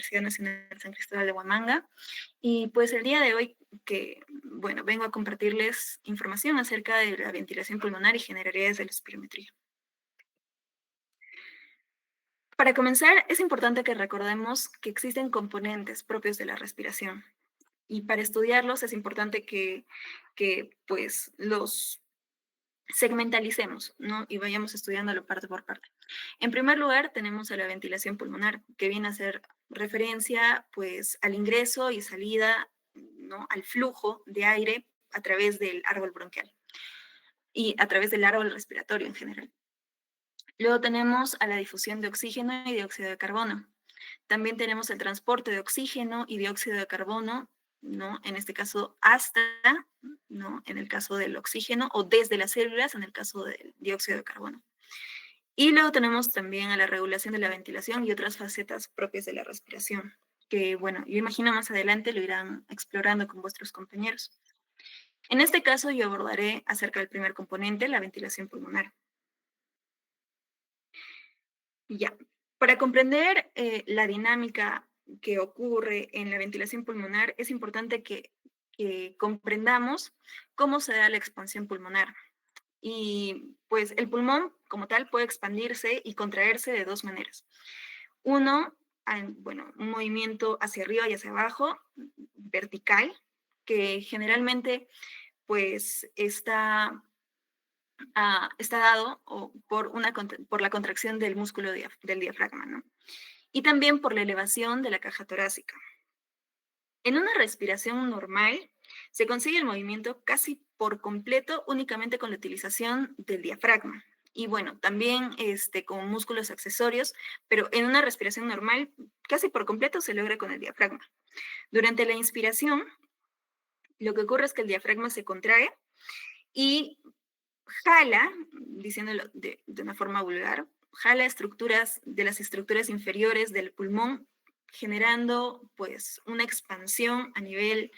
Universidad Nacional San Cristóbal de Huamanga. Y pues el día de hoy bueno, vengo a compartirles información acerca de la ventilación pulmonar y generalidades de la espirometría. Para comenzar, es importante que recordemos que existen componentes propios de la respiración. Y para estudiarlos es importante pues, los segmentalicemos, ¿no? Y vayamos estudiándolo parte por parte. En primer lugar, tenemos a la ventilación pulmonar, que viene a hacer referencia, pues, al ingreso y salida, ¿no? Al flujo de aire a través del árbol bronquial y a través del árbol respiratorio en general. Luego tenemos a la difusión de oxígeno y dióxido de carbono. También tenemos el transporte de oxígeno y dióxido de carbono, ¿no? En este caso, hasta, ¿no? En el caso del oxígeno, o desde las células, en el caso del dióxido de carbono. Y luego tenemos también a la regulación de la ventilación y otras facetas propias de la respiración, que, bueno, yo imagino más adelante lo irán explorando con vuestros compañeros. En este caso, yo abordaré acerca del primer componente, la ventilación pulmonar. Ya, para comprender la dinámica que ocurre en la ventilación pulmonar, es importante que comprendamos cómo se da la expansión pulmonar. Y pues el pulmón como tal puede expandirse y contraerse de dos maneras. Uno, bueno, un movimiento hacia arriba y hacia abajo, vertical, que generalmente pues está dado por la contracción del músculo del diafragma, ¿no? Y también por la elevación de la caja torácica. En una respiración normal, se consigue el movimiento casi por completo únicamente con la utilización del diafragma. Y bueno, también con músculos accesorios, pero en una respiración normal, casi por completo se logra con el diafragma. Durante la inspiración, lo que ocurre es que el diafragma se contrae y jala, diciéndolo de una forma vulgar, jala estructuras de las estructuras inferiores del pulmón, generando pues una expansión a nivel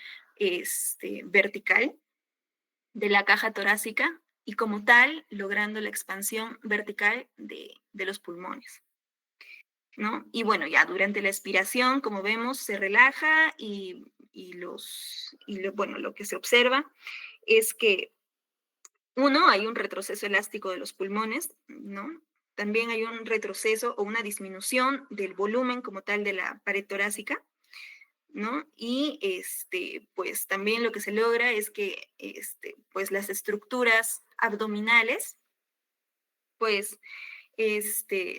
vertical de la caja torácica y como tal logrando la expansión vertical de los pulmones, ¿no? Y bueno, ya durante la expiración, como vemos, se relaja bueno, lo que se observa es que uno, hay un retroceso elástico de los pulmones, ¿no? También hay un retroceso o una disminución del volumen como tal de la pared torácica, ¿no? Y pues también lo que se logra es que pues las estructuras abdominales, pues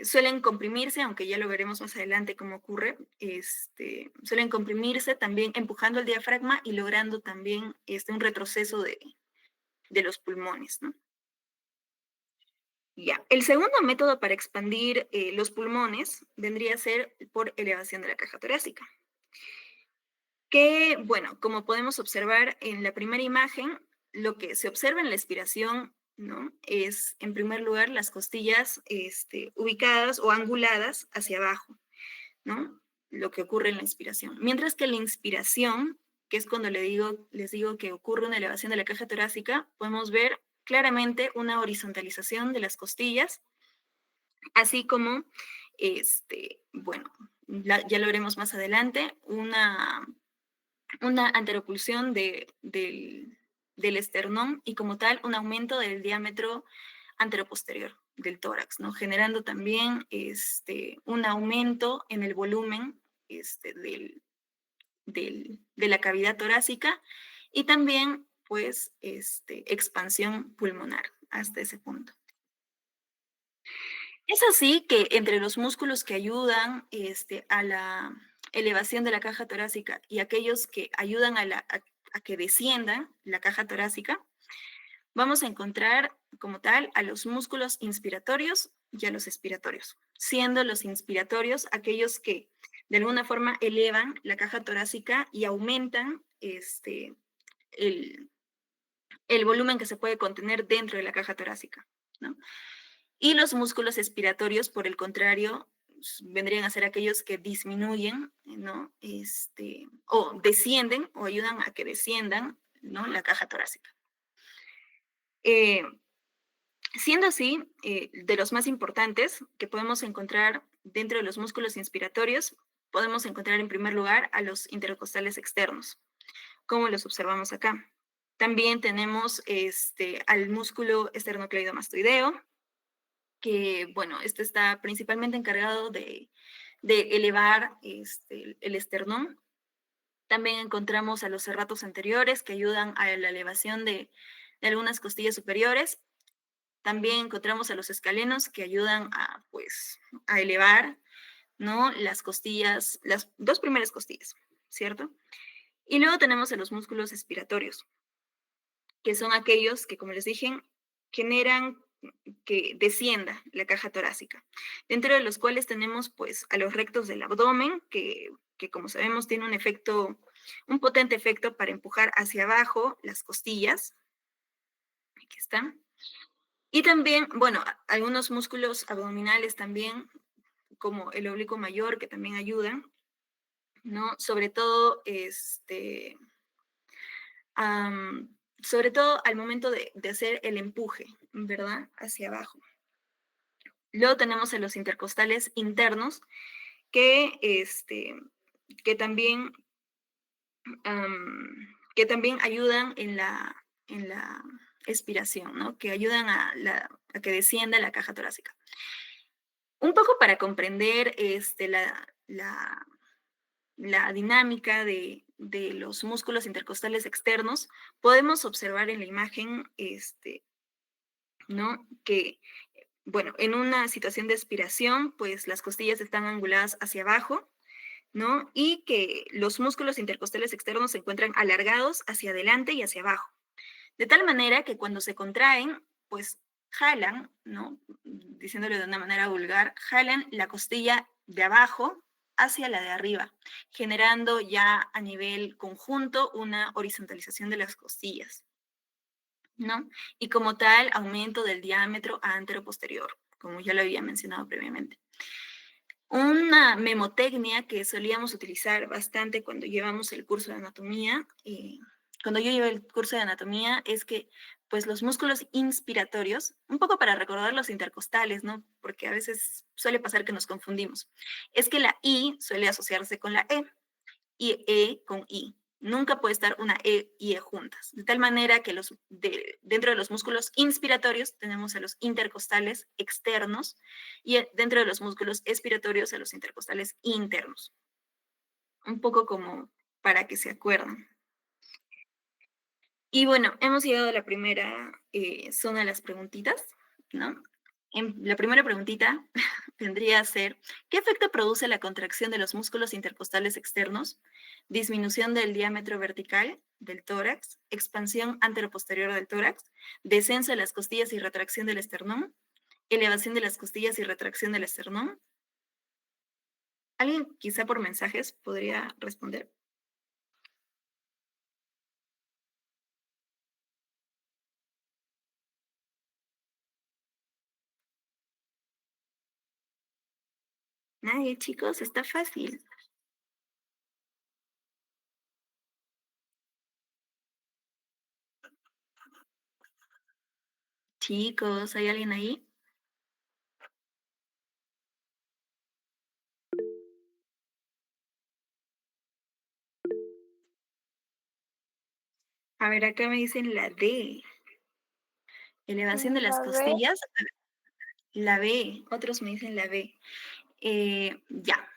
suelen comprimirse, aunque ya lo veremos más adelante cómo ocurre, suelen comprimirse también empujando el diafragma y logrando también un retroceso de los pulmones, ¿no? Ya. El segundo método para expandir los pulmones vendría a ser por elevación de la caja torácica. Que, bueno, como podemos observar en la primera imagen, lo que se observa en la expiración, ¿no? Es, en primer lugar, las costillas ubicadas o anguladas hacia abajo, ¿no? Lo que ocurre en la inspiración. Mientras que la inspiración, que es cuando les digo que ocurre una elevación de la caja torácica, podemos ver claramente una horizontalización de las costillas, así como, bueno, ya lo veremos más adelante, una anteropulsión del esternón y como tal un aumento del diámetro anteroposterior del tórax, ¿no? Generando también un aumento en el volumen de la cavidad torácica y también pues expansión pulmonar hasta ese punto. Es así que entre los músculos que ayudan a la elevación de la caja torácica y aquellos que ayudan a que desciendan la caja torácica, vamos a encontrar como tal a los músculos inspiratorios y a los expiratorios, siendo los inspiratorios aquellos que de alguna forma elevan la caja torácica y aumentan el, el volumen que se puede contener dentro de la caja torácica, ¿no? Y los músculos expiratorios, por el contrario, vendrían a ser aquellos que disminuyen, ¿no? O descienden o ayudan a que desciendan, ¿no? La caja torácica. Eh, Siendo así, de los más importantes que podemos encontrar dentro de los músculos inspiratorios, podemos encontrar en primer lugar a los intercostales externos, como los observamos acá. También tenemos al músculo esternocleidomastoideo, que, bueno, este está principalmente encargado de elevar el esternón. También encontramos a los serratos anteriores, que ayudan a la elevación de algunas costillas superiores. También encontramos a los escalenos, que ayudan a, pues, a elevar, ¿no?, las costillas, las dos primeras costillas, ¿cierto? Y luego tenemos a los músculos expiratorios, que son aquellos que, como les dije, generan que descienda la caja torácica, dentro de los cuales tenemos, pues, a los rectos del abdomen, que como sabemos tiene un efecto, un potente efecto para empujar hacia abajo las costillas. Aquí están. Y también, bueno, algunos músculos abdominales también, como el oblicuo mayor, que también ayudan, ¿no? Sobre todo al momento de hacer el empuje, ¿verdad? Hacia abajo. Luego tenemos a los intercostales internos, que, que también, que también ayudan en la expiración, ¿no? Que ayudan a que descienda la caja torácica. Un poco para comprender la dinámica de los músculos intercostales externos, podemos observar en la imagen, ¿no? Que, bueno, en una situación de expiración, pues las costillas están anguladas hacia abajo, ¿no? Y que los músculos intercostales externos se encuentran alargados hacia adelante y hacia abajo. De tal manera que cuando se contraen, pues jalan, ¿no? Diciéndolo de una manera vulgar, jalan la costilla de abajo hacia la de arriba, generando ya a nivel conjunto una horizontalización de las costillas, ¿no? Y como tal, aumento del diámetro antero-posterior, como ya lo había mencionado previamente. Una memotecnia que solíamos utilizar bastante cuando llevamos el curso de anatomía, cuando yo llevé el curso de anatomía, es que pues los músculos inspiratorios, un poco para recordar los intercostales, ¿no? Porque a veces suele pasar que nos confundimos. Es que la I suele asociarse con la y E con I. Nunca puede estar una E y E juntas. De tal manera que dentro de los músculos inspiratorios tenemos a los intercostales externos y dentro de los músculos expiratorios a los intercostales internos. Un poco como para que se acuerden. Y bueno, hemos llegado a la primera zona de las preguntitas, ¿no? La primera preguntita vendría a ser, ¿qué efecto produce la contracción de los músculos intercostales externos? Disminución del diámetro vertical del tórax, expansión anteroposterior del tórax, descenso de las costillas y retracción del esternón, elevación de las costillas y retracción del esternón. ¿Alguien quizá por mensajes podría responder? Nadie, chicos, está fácil. Chicos, ¿hay alguien ahí? A ver, acá me dicen la D. Elevación de las La B, costillas. La B. Otros me dicen la B. Ya.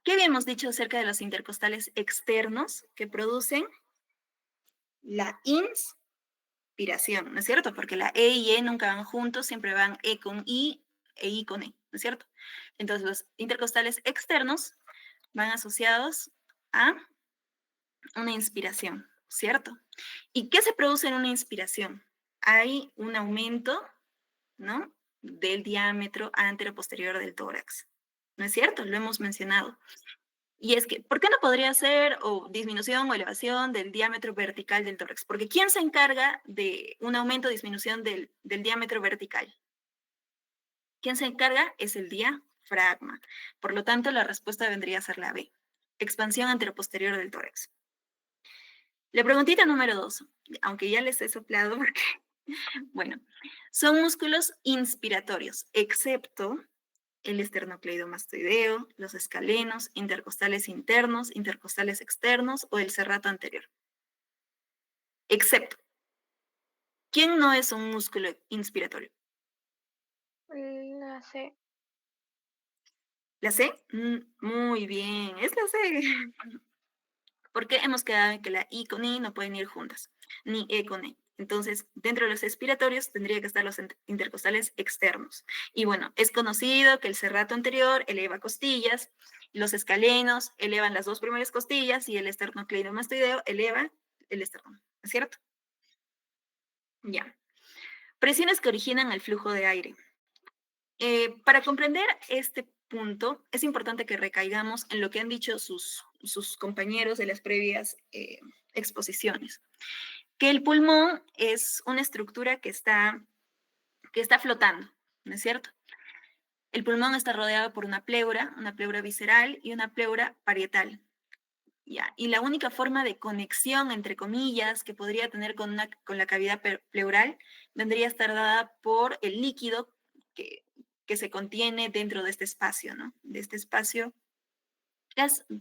¿Qué habíamos dicho acerca de los intercostales externos que producen la inspiración? ¿No es cierto? Porque la E y E nunca van juntos, siempre van E con I e I con E, ¿no es cierto? Entonces, los intercostales externos van asociados a una inspiración, ¿cierto? ¿Y qué se produce en una inspiración? Hay un aumento, ¿no? Del diámetro antero-posterior del tórax. ¿No es cierto? Lo hemos mencionado. Y es que, ¿por qué no podría ser o disminución o elevación del diámetro vertical del tórax? Porque ¿quién se encarga de un aumento o disminución del diámetro vertical? ¿Quién se encarga? Es el diafragma. Por lo tanto, la respuesta vendría a ser la B. Expansión anteroposterior del tórax. La preguntita número 2, aunque ya les he soplado porque, bueno, son músculos inspiratorios, excepto el esternocleidomastoideo, los escalenos, intercostales internos, intercostales externos o el serrato anterior. Excepto, ¿quién no es un músculo inspiratorio? La C. ¿La C? Muy bien, es la C. Porque hemos quedado en que la I con I no pueden ir juntas, ni E con E. Entonces, dentro de los expiratorios tendría que estar los intercostales externos. Y bueno, es conocido que el serrato anterior eleva costillas, los escalenos elevan las dos primeras costillas y el esternocleidomastoideo eleva el esternón, ¿es cierto? Ya. Presiones que originan el flujo de aire. Para comprender este punto, es importante que recaigamos en lo que han dicho sus compañeros de las previas exposiciones, que el pulmón es una estructura que está flotando, ¿no es cierto? El pulmón está rodeado por una pleura visceral y una pleura parietal. ¿Ya? Y la única forma de conexión, entre comillas, que podría tener con la cavidad pleural vendría a estar dada por el líquido que, que se contiene dentro de este espacio, ¿no? De este espacio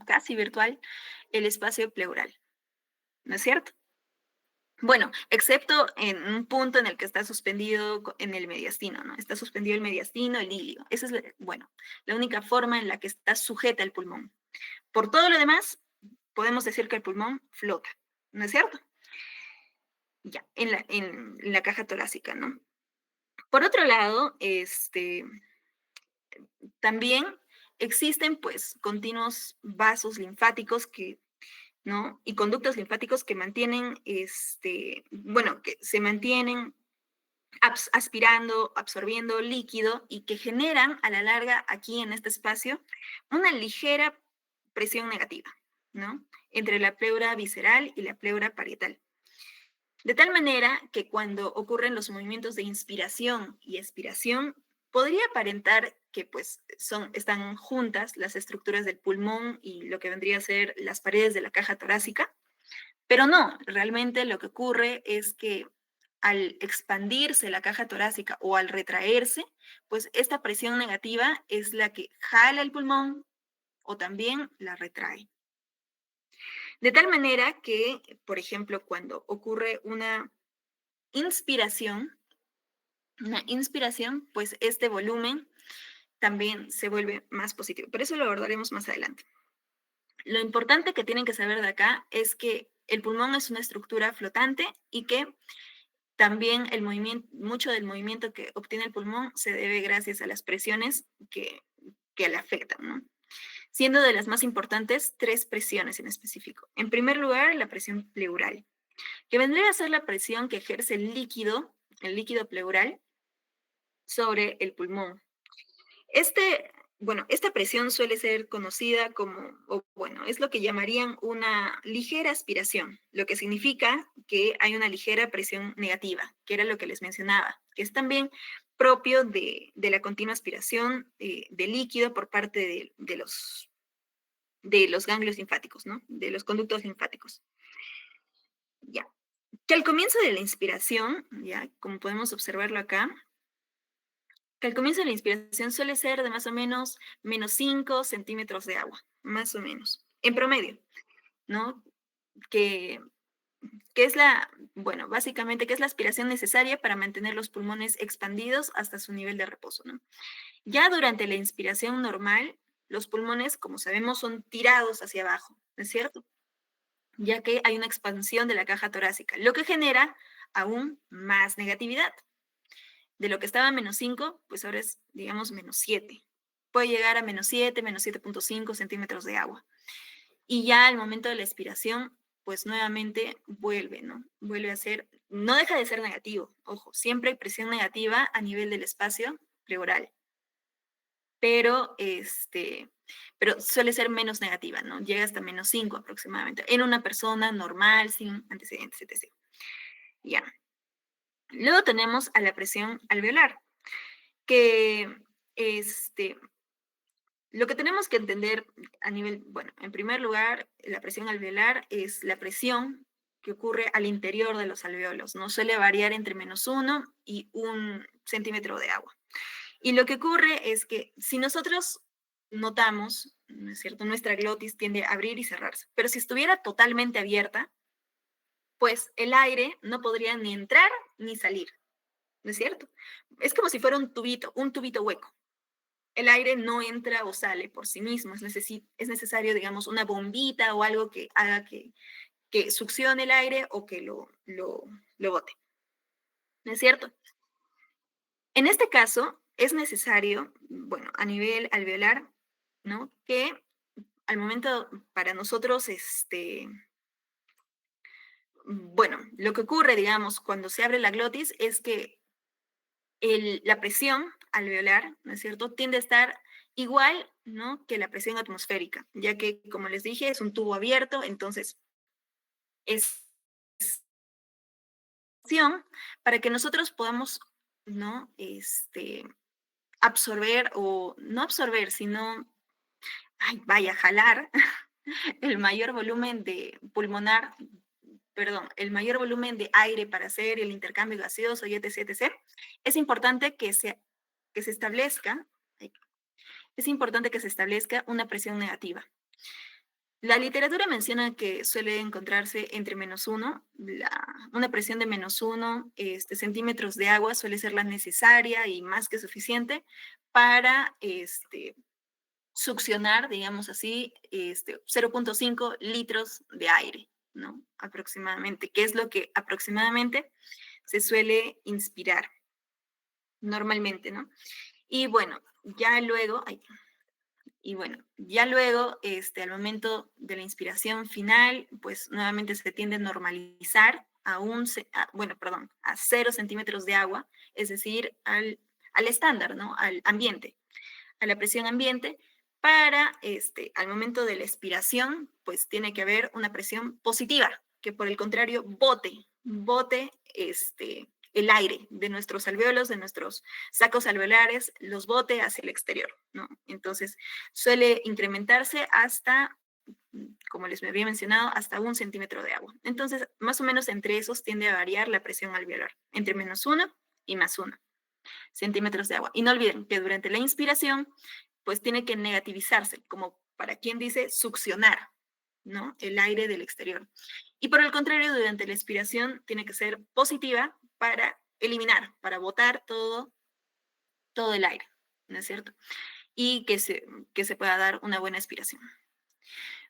casi virtual, el espacio pleural, ¿no es cierto? Bueno, excepto en un punto en el que está suspendido en el mediastino, ¿no? Está suspendido el mediastino, el ilio. Esa es, bueno, la única forma en la que está sujeta el pulmón. Por todo lo demás, podemos decir que el pulmón flota, ¿no es cierto? Ya, en la caja torácica, ¿no? Por otro lado, también existen pues continuos vasos linfáticos que, ¿no? Y conductos linfáticos que mantienen, bueno, que se mantienen aspirando, absorbiendo líquido y que generan a la larga aquí en este espacio una ligera presión negativa, ¿no? Entre la pleura visceral y la pleura parietal. De tal manera que cuando ocurren los movimientos de inspiración y expiración, podría aparentar que pues están juntas las estructuras del pulmón y lo que vendría a ser las paredes de la caja torácica, pero no, realmente lo que ocurre es que al expandirse la caja torácica o al retraerse, pues esta presión negativa es la que jala el pulmón o también la retrae. De tal manera que, por ejemplo, cuando ocurre inspiración, una inspiración, pues este volumen también se vuelve más positivo. Pero eso lo abordaremos más adelante. Lo importante que tienen que saber de acá es que el pulmón es una estructura flotante y que también el movimiento, mucho del movimiento que obtiene el pulmón se debe gracias a las presiones que le afectan, ¿no? Siendo de las más importantes tres presiones en específico. En primer lugar, la presión pleural, que vendría a ser la presión que ejerce el líquido pleural, sobre el pulmón. Este, bueno, esta presión suele ser conocida como, o bueno, es lo que llamarían una ligera aspiración, lo que significa que hay una ligera presión negativa, que era lo que les mencionaba, que es también propio de la continua aspiración de líquido por parte de los ganglios linfáticos, ¿no? De los conductos linfáticos. Ya. Que al comienzo de la inspiración, ya, como podemos observarlo acá, que al comienzo de la inspiración suele ser de más o menos menos 5 centímetros de agua, más o menos, en promedio, ¿no? Que, que es bueno, básicamente, que es la aspiración necesaria para mantener los pulmones expandidos hasta su nivel de reposo, ¿no? Ya durante la inspiración normal, los pulmones, como sabemos, son tirados hacia abajo, ¿no es cierto? Ya que hay una expansión de la caja torácica, lo que genera aún más negatividad. De lo que estaba a menos 5, pues ahora es, digamos, menos 7. Puede llegar a menos 7, menos 7,5 centímetros de agua. Y ya al momento de la expiración, pues nuevamente vuelve, ¿no? Vuelve a ser, no deja de ser negativo, ojo, siempre hay presión negativa a nivel del espacio pleural, pero, pero suele ser menos negativa, ¿no? Llega hasta menos 5 aproximadamente, en una persona normal, sin antecedentes, etc. Ya. Luego tenemos a la presión alveolar, que este, lo que tenemos que entender a nivel, bueno, en primer lugar, la presión alveolar es la presión que ocurre al interior de los alveolos, ¿no? Suele variar entre -1 y 1 centímetro de agua. Y lo que ocurre es que si nosotros notamos, ¿no es cierto? Nuestra glotis tiende a abrir y cerrarse, pero si estuviera totalmente abierta, pues el aire no podría ni entrar ni salir, ¿no es cierto? Es como si fuera un tubito hueco. El aire no entra o sale por sí mismo, es necesario, digamos, una bombita o algo que haga que succione el aire o que lo bote, ¿no es cierto? En este caso, es necesario, bueno, a nivel alveolar, ¿no? Que al momento para nosotros, bueno, lo que ocurre, digamos, cuando se abre la glotis es que la presión alveolar, ¿no es cierto?, tiende a estar igual, ¿no?, que la presión atmosférica, ya que, como les dije, es un tubo abierto, entonces es presión para que nosotros podamos, ¿no?, absorber o no absorber, sino, ay, vaya, jalar el mayor volumen de pulmonar, perdón, el mayor volumen de aire para hacer el intercambio gaseoso y etc, etc, es importante que se establezca, es importante que se establezca una presión negativa. La literatura menciona que suele encontrarse entre -1, una presión de -1 centímetros de agua suele ser la necesaria y más que suficiente para succionar, digamos así, 0.5 litros de aire, ¿no? Aproximadamente, que es lo que aproximadamente se suele inspirar normalmente, ¿no? Y bueno, ya luego, ay, y bueno, ya luego, al momento de la inspiración final, pues nuevamente se tiende a normalizar bueno, perdón, a 0 centímetros de agua, es decir, al estándar, ¿no? Al ambiente, a la presión ambiente, para, al momento de la expiración, pues tiene que haber una presión positiva, que por el contrario bote el aire de nuestros alvéolos, de nuestros sacos alveolares, los bote hacia el exterior, ¿no? Entonces, suele incrementarse hasta, como les había mencionado, hasta 1 centímetro de agua. Entonces, más o menos entre esos tiende a variar la presión alveolar, entre -1 y +1 centímetros de agua. Y no olviden que durante la inspiración, pues tiene que negativizarse, como para quien dice succionar, ¿no? El aire del exterior. Y por el contrario, durante la expiración tiene que ser positiva para eliminar, para botar todo el aire, ¿no es cierto? Y que se pueda dar una buena expiración.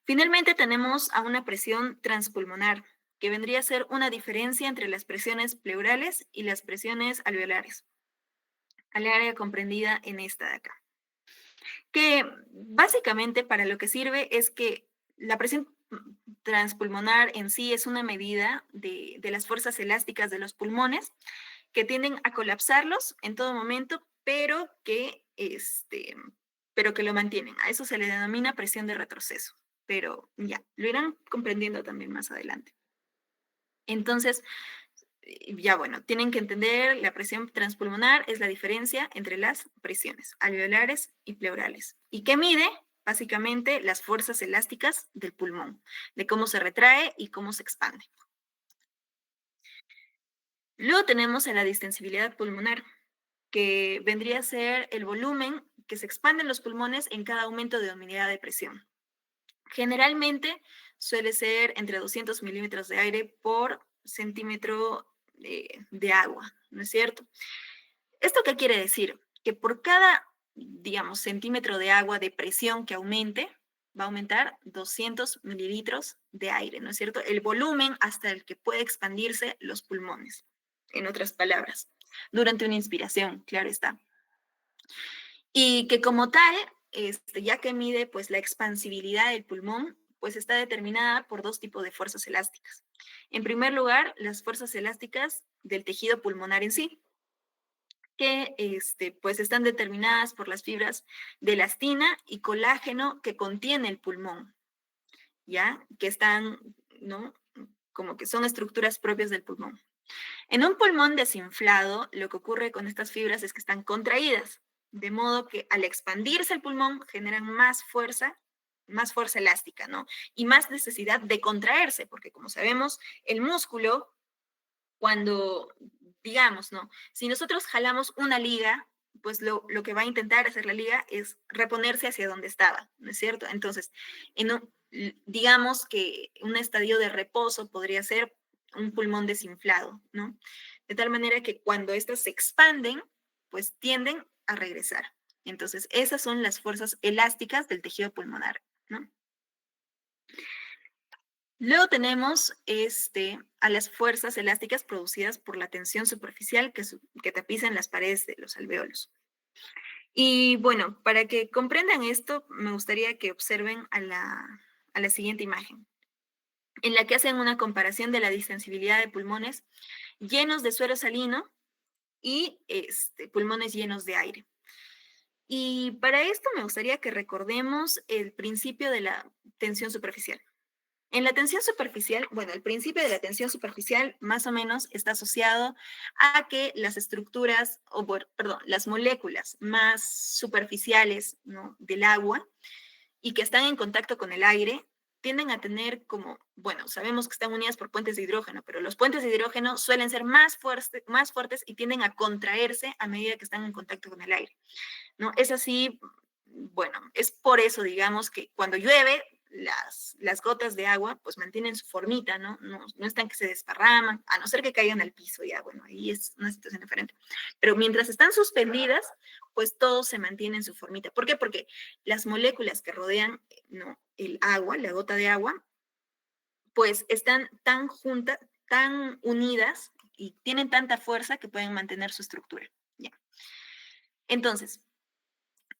Finalmente tenemos a una presión transpulmonar, que vendría a ser una diferencia entre las presiones pleurales y las presiones alveolares, al área comprendida en esta de acá. Que básicamente para lo que sirve es que la presión transpulmonar en sí es una medida de las fuerzas elásticas de los pulmones que tienden a colapsarlos en todo momento, pero que lo mantienen. A eso se le denomina presión de retroceso, pero ya, lo irán comprendiendo también más adelante. Entonces, ya bueno, tienen que entender, la presión transpulmonar es la diferencia entre las presiones alveolares y pleurales. ¿Y qué mide? Básicamente las fuerzas elásticas del pulmón, de cómo se retrae y cómo se expande. Luego tenemos a la distensibilidad pulmonar, que vendría a ser el volumen que se expande en los pulmones en cada aumento de unidad de presión. Generalmente suele ser entre 200 milímetros de aire por centímetro de agua, ¿no es cierto? ¿Esto qué quiere decir? Que por cada, digamos, centímetro de agua de presión que aumente, va a aumentar 200 mililitros de aire, ¿no es cierto? El volumen hasta el que puede expandirse los pulmones, en otras palabras, durante una inspiración, claro está. Y que como tal, ya que mide pues la expansibilidad del pulmón, pues está determinada por dos tipos de fuerzas elásticas. En primer lugar, las fuerzas elásticas del tejido pulmonar en sí, que pues están determinadas por las fibras de elastina y colágeno que contiene el pulmón, ¿ya? Que están, ¿no? Como que son estructuras propias del pulmón. En un pulmón desinflado, lo que ocurre con estas fibras es que están contraídas, de modo que al expandirse el pulmón generan más fuerza elástica, ¿no? Y más necesidad de contraerse, porque como sabemos, el músculo, cuando, digamos, ¿no? Si nosotros jalamos una liga, pues lo que va a intentar hacer la liga es reponerse hacia donde estaba, ¿no es cierto? Entonces, digamos que un estadio de reposo podría ser un pulmón desinflado, ¿no? De tal manera que cuando éstas se expanden, pues tienden a regresar. Entonces, esas son las fuerzas elásticas del tejido pulmonar, ¿no? Luego tenemos a las fuerzas elásticas producidas por la tensión superficial que tapizan las paredes de los alvéolos. Y bueno, para que comprendan esto, me gustaría que observen a la siguiente imagen, en la que hacen una comparación de la distensibilidad de pulmones llenos de suero salino y pulmones llenos de aire. Y para esto me gustaría que recordemos el principio de la tensión superficial. En la tensión superficial, bueno, el principio de la tensión superficial más o menos está asociado a que las estructuras, perdón, las moléculas más superficiales, ¿no?, del agua y que están en contacto con el aire tienden a tener como, bueno, sabemos que están unidas por puentes de hidrógeno, pero los puentes de hidrógeno suelen ser más fuertes y tienden a contraerse a medida que están en contacto con el aire, ¿no? Es así, bueno, es por eso, digamos, que cuando llueve, las gotas de agua pues mantienen su formita, ¿no? No están que se desparraman, a no ser que caigan al piso, ya, bueno, ahí es una situación diferente. Pero mientras están suspendidas, pues todo se mantiene en su formita. ¿Por qué? Porque las moléculas que rodean, ¿no?, el agua, la gota de agua, pues están tan juntas, tan unidas y tienen tanta fuerza que pueden mantener su estructura. ¿Ya? Entonces,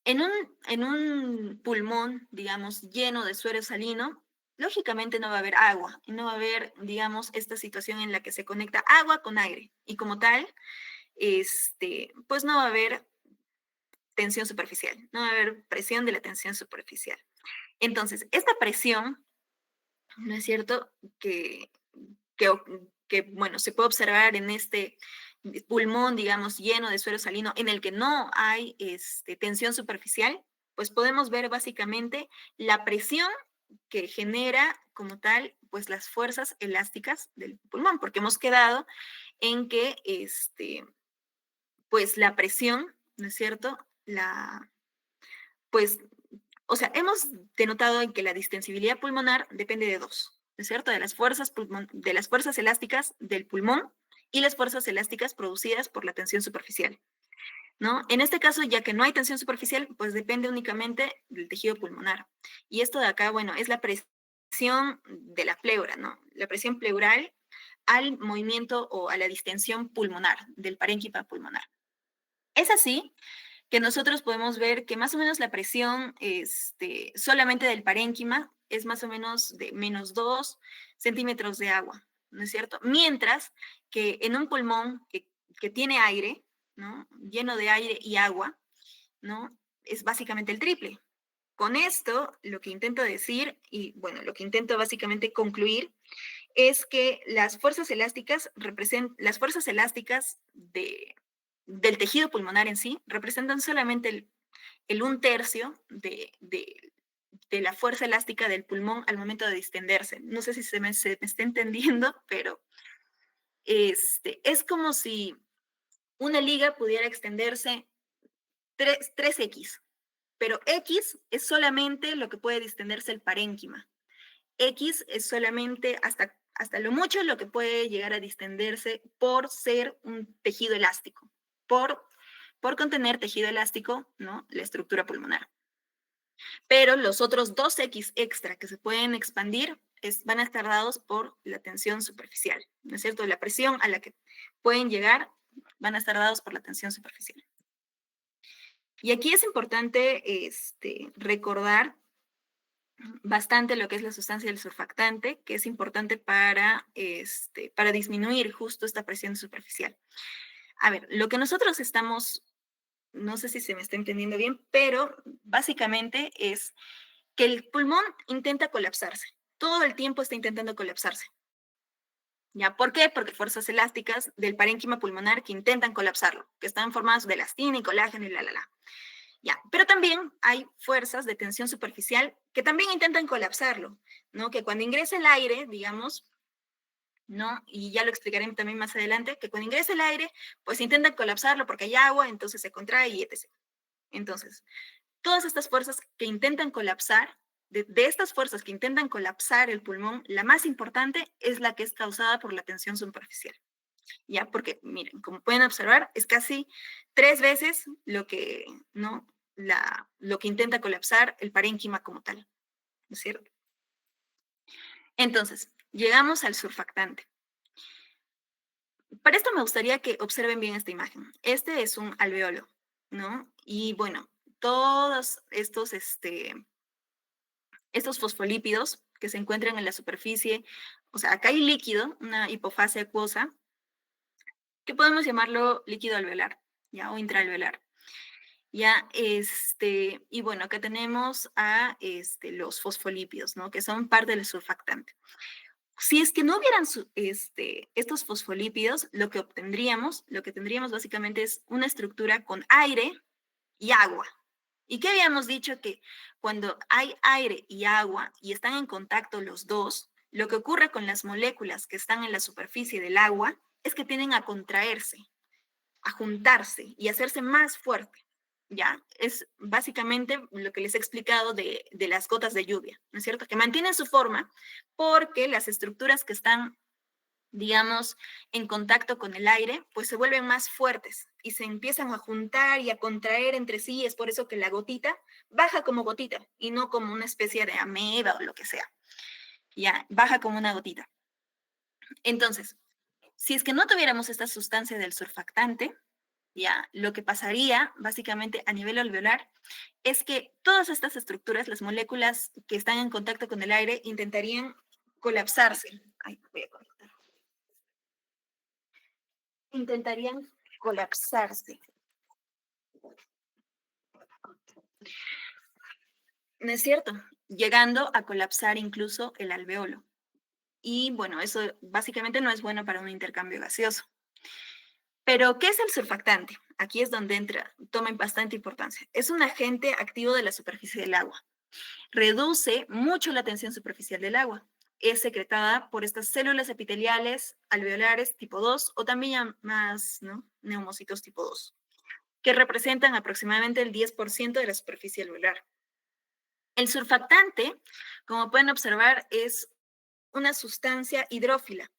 en un pulmón, digamos, lleno de suero salino, lógicamente no va a haber agua y no va a haber, digamos, esta situación en la que se conecta agua con aire y como tal, pues no va a haber tensión superficial, no va a haber presión de la tensión superficial. Entonces, esta presión, ¿no es cierto?, que, bueno, se puede observar en este pulmón, digamos, lleno de suero salino, en el que no hay tensión superficial, pues podemos ver básicamente la presión que genera como tal, pues las fuerzas elásticas del pulmón, porque hemos quedado en que, pues la presión, ¿no es cierto? Pues, o sea, hemos denotado en que la distensibilidad pulmonar depende de dos, ¿no es cierto? De las fuerzas elásticas del pulmón y las fuerzas elásticas producidas por la tensión superficial, ¿no? En este caso, ya que no hay tensión superficial, pues depende únicamente del tejido pulmonar. Y esto de acá, bueno, es la presión de la pleura, ¿no? La presión pleural al movimiento o a la distensión pulmonar, del parénquima pulmonar. Es así que nosotros podemos ver que más o menos la presión solamente del parénquima es más o menos de -2 centímetros de agua, ¿no es cierto? Mientras que en un pulmón que tiene aire, ¿no?, lleno de aire y agua, ¿no?, es básicamente el triple. Con esto, lo que intento decir, y bueno, lo que intento básicamente concluir, es que las fuerzas elásticas del tejido pulmonar en sí representan solamente el 1/3 de la fuerza elástica del pulmón al momento de distenderse. No sé si se me está entendiendo, pero es como si una liga pudiera extenderse 3x, pero x es solamente lo que puede distenderse el parénquima. X es solamente hasta lo mucho lo que puede llegar a distenderse por ser un tejido elástico, por, por contener tejido elástico, ¿no?, la estructura pulmonar. Pero los otros 2x extra que se pueden expandir van a estar dados por la tensión superficial, ¿no es cierto? La presión a la que pueden llegar van a estar dados por la tensión superficial. Y aquí es importante recordar bastante lo que es la sustancia del surfactante, que es importante para disminuir justo esta presión superficial. A ver, lo que nosotros estamos, no sé si se me está entendiendo bien, pero básicamente es que el pulmón intenta colapsarse. Todo el tiempo está intentando colapsarse. ¿Ya? ¿Por qué? Porque fuerzas elásticas del parénquima pulmonar que intentan colapsarlo, que están formadas de elastina y colágeno y la. Ya, pero también hay fuerzas de tensión superficial que también intentan colapsarlo, ¿no? Que cuando ingresa el aire, digamos, ¿no? Y ya lo explicaré también más adelante, que cuando ingresa el aire, pues intentan colapsarlo porque hay agua, entonces se contrae y etc. Entonces, todas estas fuerzas que intentan colapsar, de estas fuerzas que intentan colapsar el pulmón, la más importante es la que es causada por la tensión superficial. Ya, porque miren, como pueden observar, es casi 3 veces lo que, ¿no? Lo que intenta colapsar el parénquima como tal, ¿no es cierto? Entonces, llegamos al surfactante. Para esto me gustaría que observen bien esta imagen. Este es un alveolo, ¿no? Y bueno, todos estos fosfolípidos que se encuentran en la superficie, o sea, acá hay líquido, una hipofase acuosa, que podemos llamarlo líquido alveolar, ¿ya? O intraalveolar. Ya, y bueno, acá tenemos a los fosfolípidos, ¿no? Que son parte del surfactante. Si es que no hubieran estos fosfolípidos, lo que tendríamos básicamente es una estructura con aire y agua. ¿Y qué habíamos dicho? Que cuando hay aire y agua y están en contacto los dos, lo que ocurre con las moléculas que están en la superficie del agua es que tienden a contraerse, a juntarse y hacerse más fuerte. ¿Ya? Es básicamente lo que les he explicado de las gotas de lluvia, ¿no es cierto? Que mantienen su forma porque las estructuras que están, digamos, en contacto con el aire, pues se vuelven más fuertes y se empiezan a juntar y a contraer entre sí. Es por eso que la gotita baja como gotita y no como una especie de ameba o lo que sea. Ya, baja como una gotita. Entonces, si es que no tuviéramos esta sustancia del surfactante, ya, lo que pasaría básicamente a nivel alveolar es que todas estas estructuras, las moléculas que están en contacto con el aire, intentarían colapsarse. Ay, voy a conectar. Intentarían colapsarse. ¿No es cierto? Llegando a colapsar incluso el alveolo. Y bueno, eso básicamente no es bueno para un intercambio gaseoso. Pero, ¿qué es el surfactante? Aquí es donde toma bastante importancia. Es un agente activo de la superficie del agua. Reduce mucho la tensión superficial del agua. Es secretada por estas células epiteliales alveolares tipo 2 o también llamadas, ¿no?, neumocitos tipo 2, que representan aproximadamente el 10% de la superficie alveolar. El surfactante, como pueden observar, es una sustancia hidrofóbica,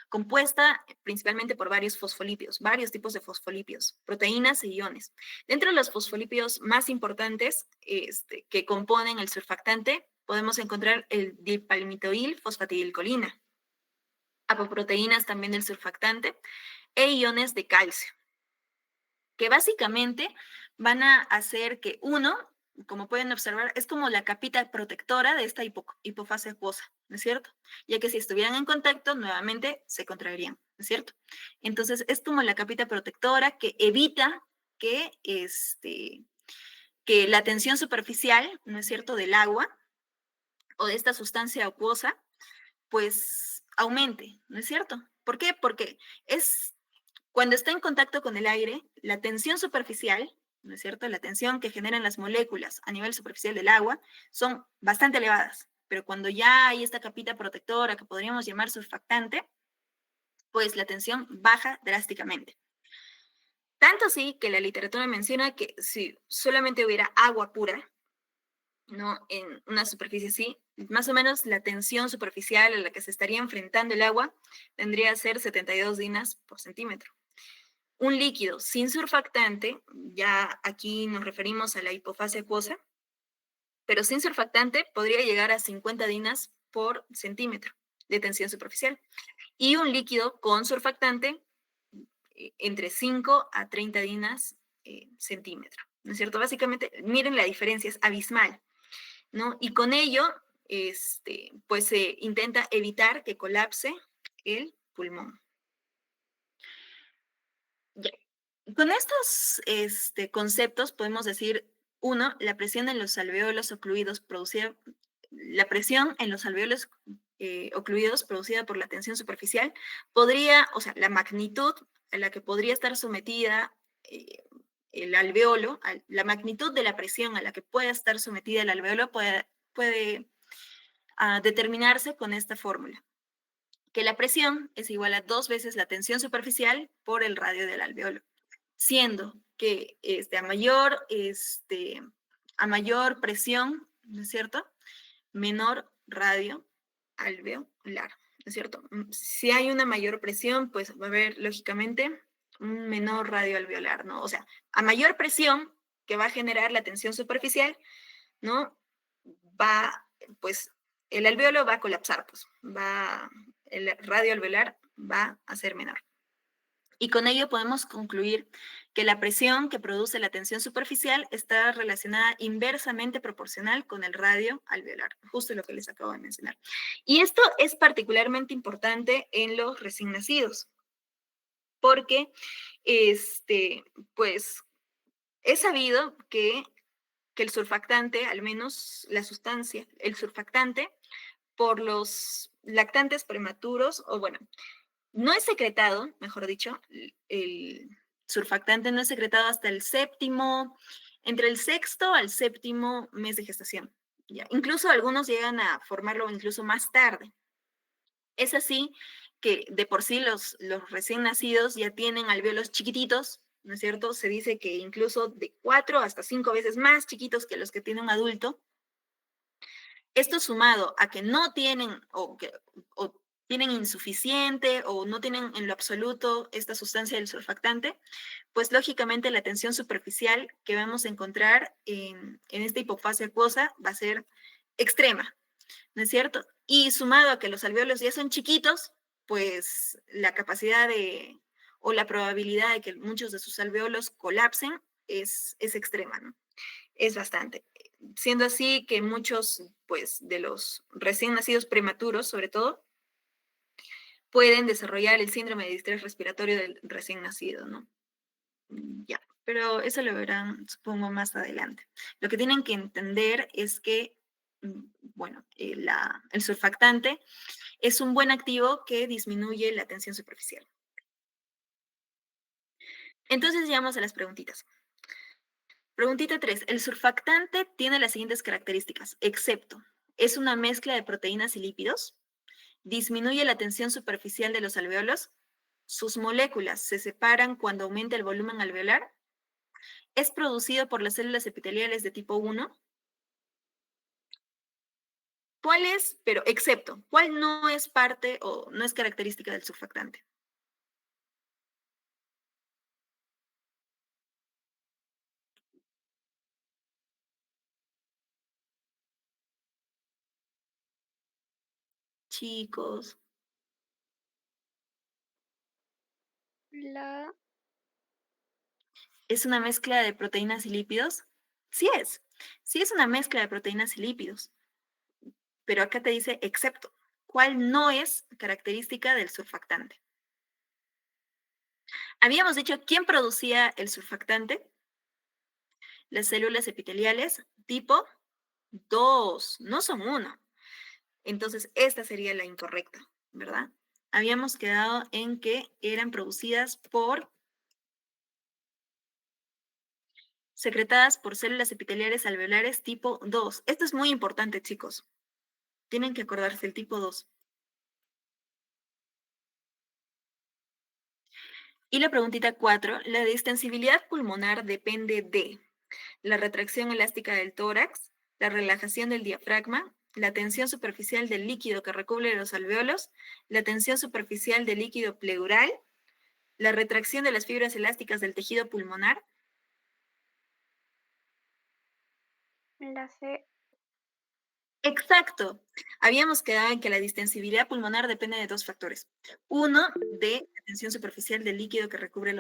compuesta principalmente por varios fosfolípidos, varios tipos de fosfolípidos, proteínas e iones. Dentro de los fosfolípidos más importantes que componen el surfactante, podemos encontrar el dipalmitoil fosfatidilcolina, apoproteínas también del surfactante e iones de calcio, que básicamente van a hacer que uno, como pueden observar, es como la capita protectora de esta hipofase acuosa, ¿no es cierto? Ya que si estuvieran en contacto, nuevamente se contraerían, ¿no es cierto? Entonces, es como la capita protectora que evita que, que la tensión superficial, ¿no es cierto?, del agua o de esta sustancia acuosa, pues aumente, ¿no es cierto? ¿Por qué? Porque es cuando está en contacto con el aire, la tensión superficial, ¿no es cierto? La tensión que generan las moléculas a nivel superficial del agua son bastante elevadas, pero cuando ya hay esta capita protectora que podríamos llamar surfactante, pues la tensión baja drásticamente. Tanto así que la literatura menciona que si solamente hubiera agua pura, ¿no?, en una superficie así, más o menos la tensión superficial a la que se estaría enfrentando el agua tendría que ser 72 dinas por centímetro. Un líquido sin surfactante, ya aquí nos referimos a la hipofase acuosa, pero sin surfactante podría llegar a 50 dinas por centímetro de tensión superficial. Y un líquido con surfactante entre 5 a 30 dinas centímetro, ¿no es cierto? Básicamente, miren la diferencia, es abismal, ¿no? Y con ello, pues se intenta evitar que colapse el pulmón. Ya. Con estos conceptos podemos decir, uno, la presión en los alveolos ocluidos producida, la presión en los alveolos ocluidos producida por la tensión superficial podría, o sea, la magnitud a la que podría estar sometida el alveolo, la magnitud de la presión a la que pueda estar sometida el alveolo puede determinarse con esta fórmula. que la presión es igual a 2 veces la tensión superficial por el radio del alveolo, siendo que a mayor presión, ¿no es cierto? Menor radio alveolar, ¿no es cierto? Si hay una mayor presión, pues va a haber, lógicamente, un menor radio alveolar, ¿no? O sea, a mayor presión que va a generar la tensión superficial, ¿no? Va, pues, el alveolo va a colapsar, pues, el radio alveolar va a ser menor. Y con ello podemos concluir que la presión que produce la tensión superficial está relacionada inversamente proporcional con el radio alveolar, justo lo que les acabo de mencionar. Y esto es particularmente importante en los recién nacidos, porque pues es sabido que el surfactante, al menos la sustancia, el surfactante, por los lactantes prematuros, o bueno, no es secretado, mejor dicho, el surfactante no es secretado hasta entre el sexto al séptimo mes de gestación. ¿Ya? Incluso algunos llegan a formarlo incluso más tarde. Es así que de por sí los recién nacidos ya tienen alvéolos chiquititos, ¿no es cierto? Se dice que incluso de 4 hasta 5 veces más chiquitos que los que tiene un adulto. Esto sumado a que no tienen o tienen insuficiente o no tienen en lo absoluto esta sustancia del surfactante, pues lógicamente la tensión superficial que vamos a encontrar en esta hipofase acuosa va a ser extrema, ¿no es cierto? Y sumado a que los alvéolos ya son chiquitos, pues la capacidad o la probabilidad de que muchos de sus alvéolos colapsen es extrema, ¿no? Es bastante. Siendo así que muchos, pues, de los recién nacidos prematuros, sobre todo, pueden desarrollar el síndrome de distrés respiratorio del recién nacido, ¿no? Ya, pero eso lo verán, supongo, más adelante. Lo que tienen que entender es que, bueno, el surfactante es un buen activo que disminuye la tensión superficial. Entonces, llegamos a las preguntitas. Preguntita 3. El surfactante tiene las siguientes características, excepto, es una mezcla de proteínas y lípidos, disminuye la tensión superficial de los alvéolos, sus moléculas se separan cuando aumenta el volumen alveolar, es producido por las células epiteliales de tipo 1. ¿Cuál es, pero excepto, cuál no es parte o no es característica del surfactante? Chicos, La, ¿es una mezcla de proteínas y lípidos? Sí es. Sí es una mezcla de proteínas y lípidos, pero acá te dice excepto. ¿Cuál no es característica del surfactante? Habíamos dicho quién producía el surfactante, las células epiteliales tipo 2, no son 1. Entonces, esta sería la incorrecta, ¿verdad? Habíamos quedado en que eran producidas secretadas por células epiteliales alveolares tipo 2. Esto es muy importante, chicos. Tienen que acordarse el tipo 2. Y la preguntita 4, la distensibilidad pulmonar depende de la retracción elástica del tórax, la relajación del diafragma, la tensión superficial del líquido que recubre los alvéolos, la tensión superficial del líquido pleural, la retracción de las fibras elásticas del tejido pulmonar. la C. Exacto. Habíamos quedado en que la distensibilidad pulmonar depende de 2 factores. Uno, de la tensión superficial del líquido que recubre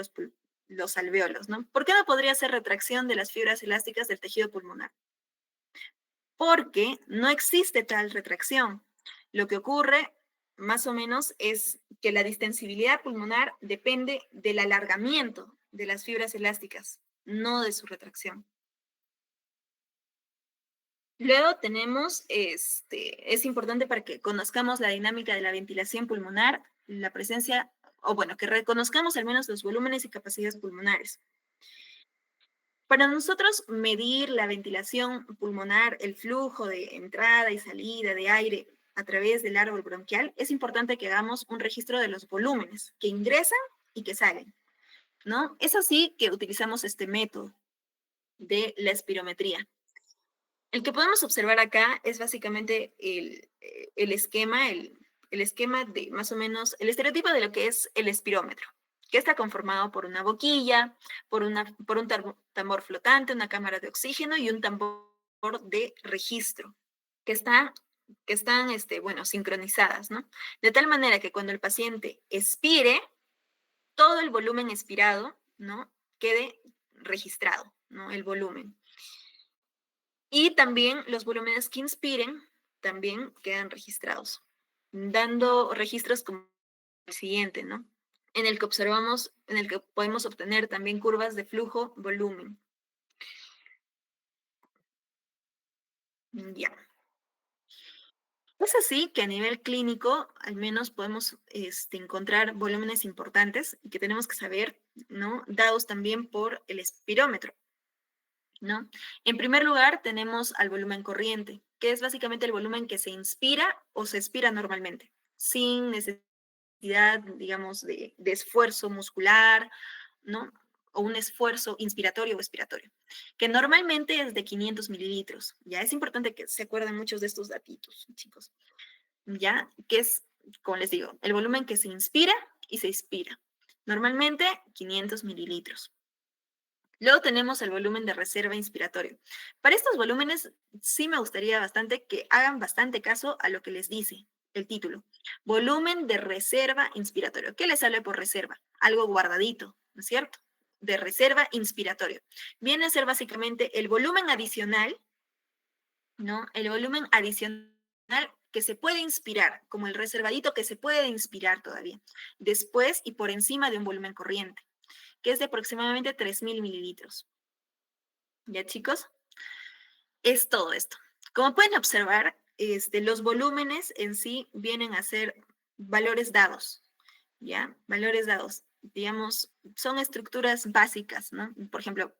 los alvéolos, ¿no? ¿Por qué no podría ser retracción de las fibras elásticas del tejido pulmonar? Porque no existe tal retracción. Lo que ocurre, más o menos, es que la distensibilidad pulmonar depende del alargamiento de las fibras elásticas, no de su retracción. Luego tenemos, es importante para que conozcamos la dinámica de la ventilación pulmonar, la presencia, o bueno, que reconozcamos al menos los volúmenes y capacidades pulmonares. Para nosotros medir la ventilación pulmonar, el flujo de entrada y salida de aire a través del árbol bronquial, es importante que hagamos un registro de los volúmenes que ingresan y que salen, ¿no? Es así que utilizamos este método de la espirometría. El que podemos observar acá es básicamente el esquema, el esquema de más o menos, el estereotipo de lo que es el espirómetro, que está conformado por una boquilla, por un tambor flotante, una cámara de oxígeno y un tambor de registro, que están, bueno, sincronizadas, ¿no? De tal manera que cuando el paciente expire, todo el volumen expirado, ¿no? Quede registrado, ¿no? El volumen. Y también los volúmenes que inspiren también quedan registrados, dando registros como el siguiente, ¿no? En el que podemos obtener también curvas de flujo, volumen. Ya. Es así que a nivel clínico, al menos podemos encontrar volúmenes importantes que tenemos que saber, ¿no? Dados también por el espirómetro, ¿no? En primer lugar, tenemos al volumen corriente, que es básicamente el volumen que se inspira o se expira normalmente, sin necesidad, digamos, de esfuerzo muscular, ¿no? O un esfuerzo inspiratorio o expiratorio, que normalmente es de 500 mililitros. Ya es importante que se acuerden muchos de estos datitos, chicos. Ya, que es, como les digo, el volumen que se inspira y se expira. Normalmente 500 mililitros. Luego tenemos el volumen de reserva inspiratorio. Para estos volúmenes sí me gustaría bastante que hagan bastante caso a lo que les dice el título. Volumen de reserva inspiratorio. ¿Qué les sale por reserva? Algo guardadito, ¿no es cierto? De reserva inspiratorio. Viene a ser básicamente el volumen adicional, ¿no? El volumen adicional que se puede inspirar, como el reservadito que se puede inspirar todavía, después y por encima de un volumen corriente, que es de aproximadamente 3.000 mililitros. ¿Ya, chicos? Es todo esto. Como pueden observar, los volúmenes en sí vienen a ser valores dados, ¿ya? Valores dados, digamos, son estructuras básicas, ¿no? Por ejemplo,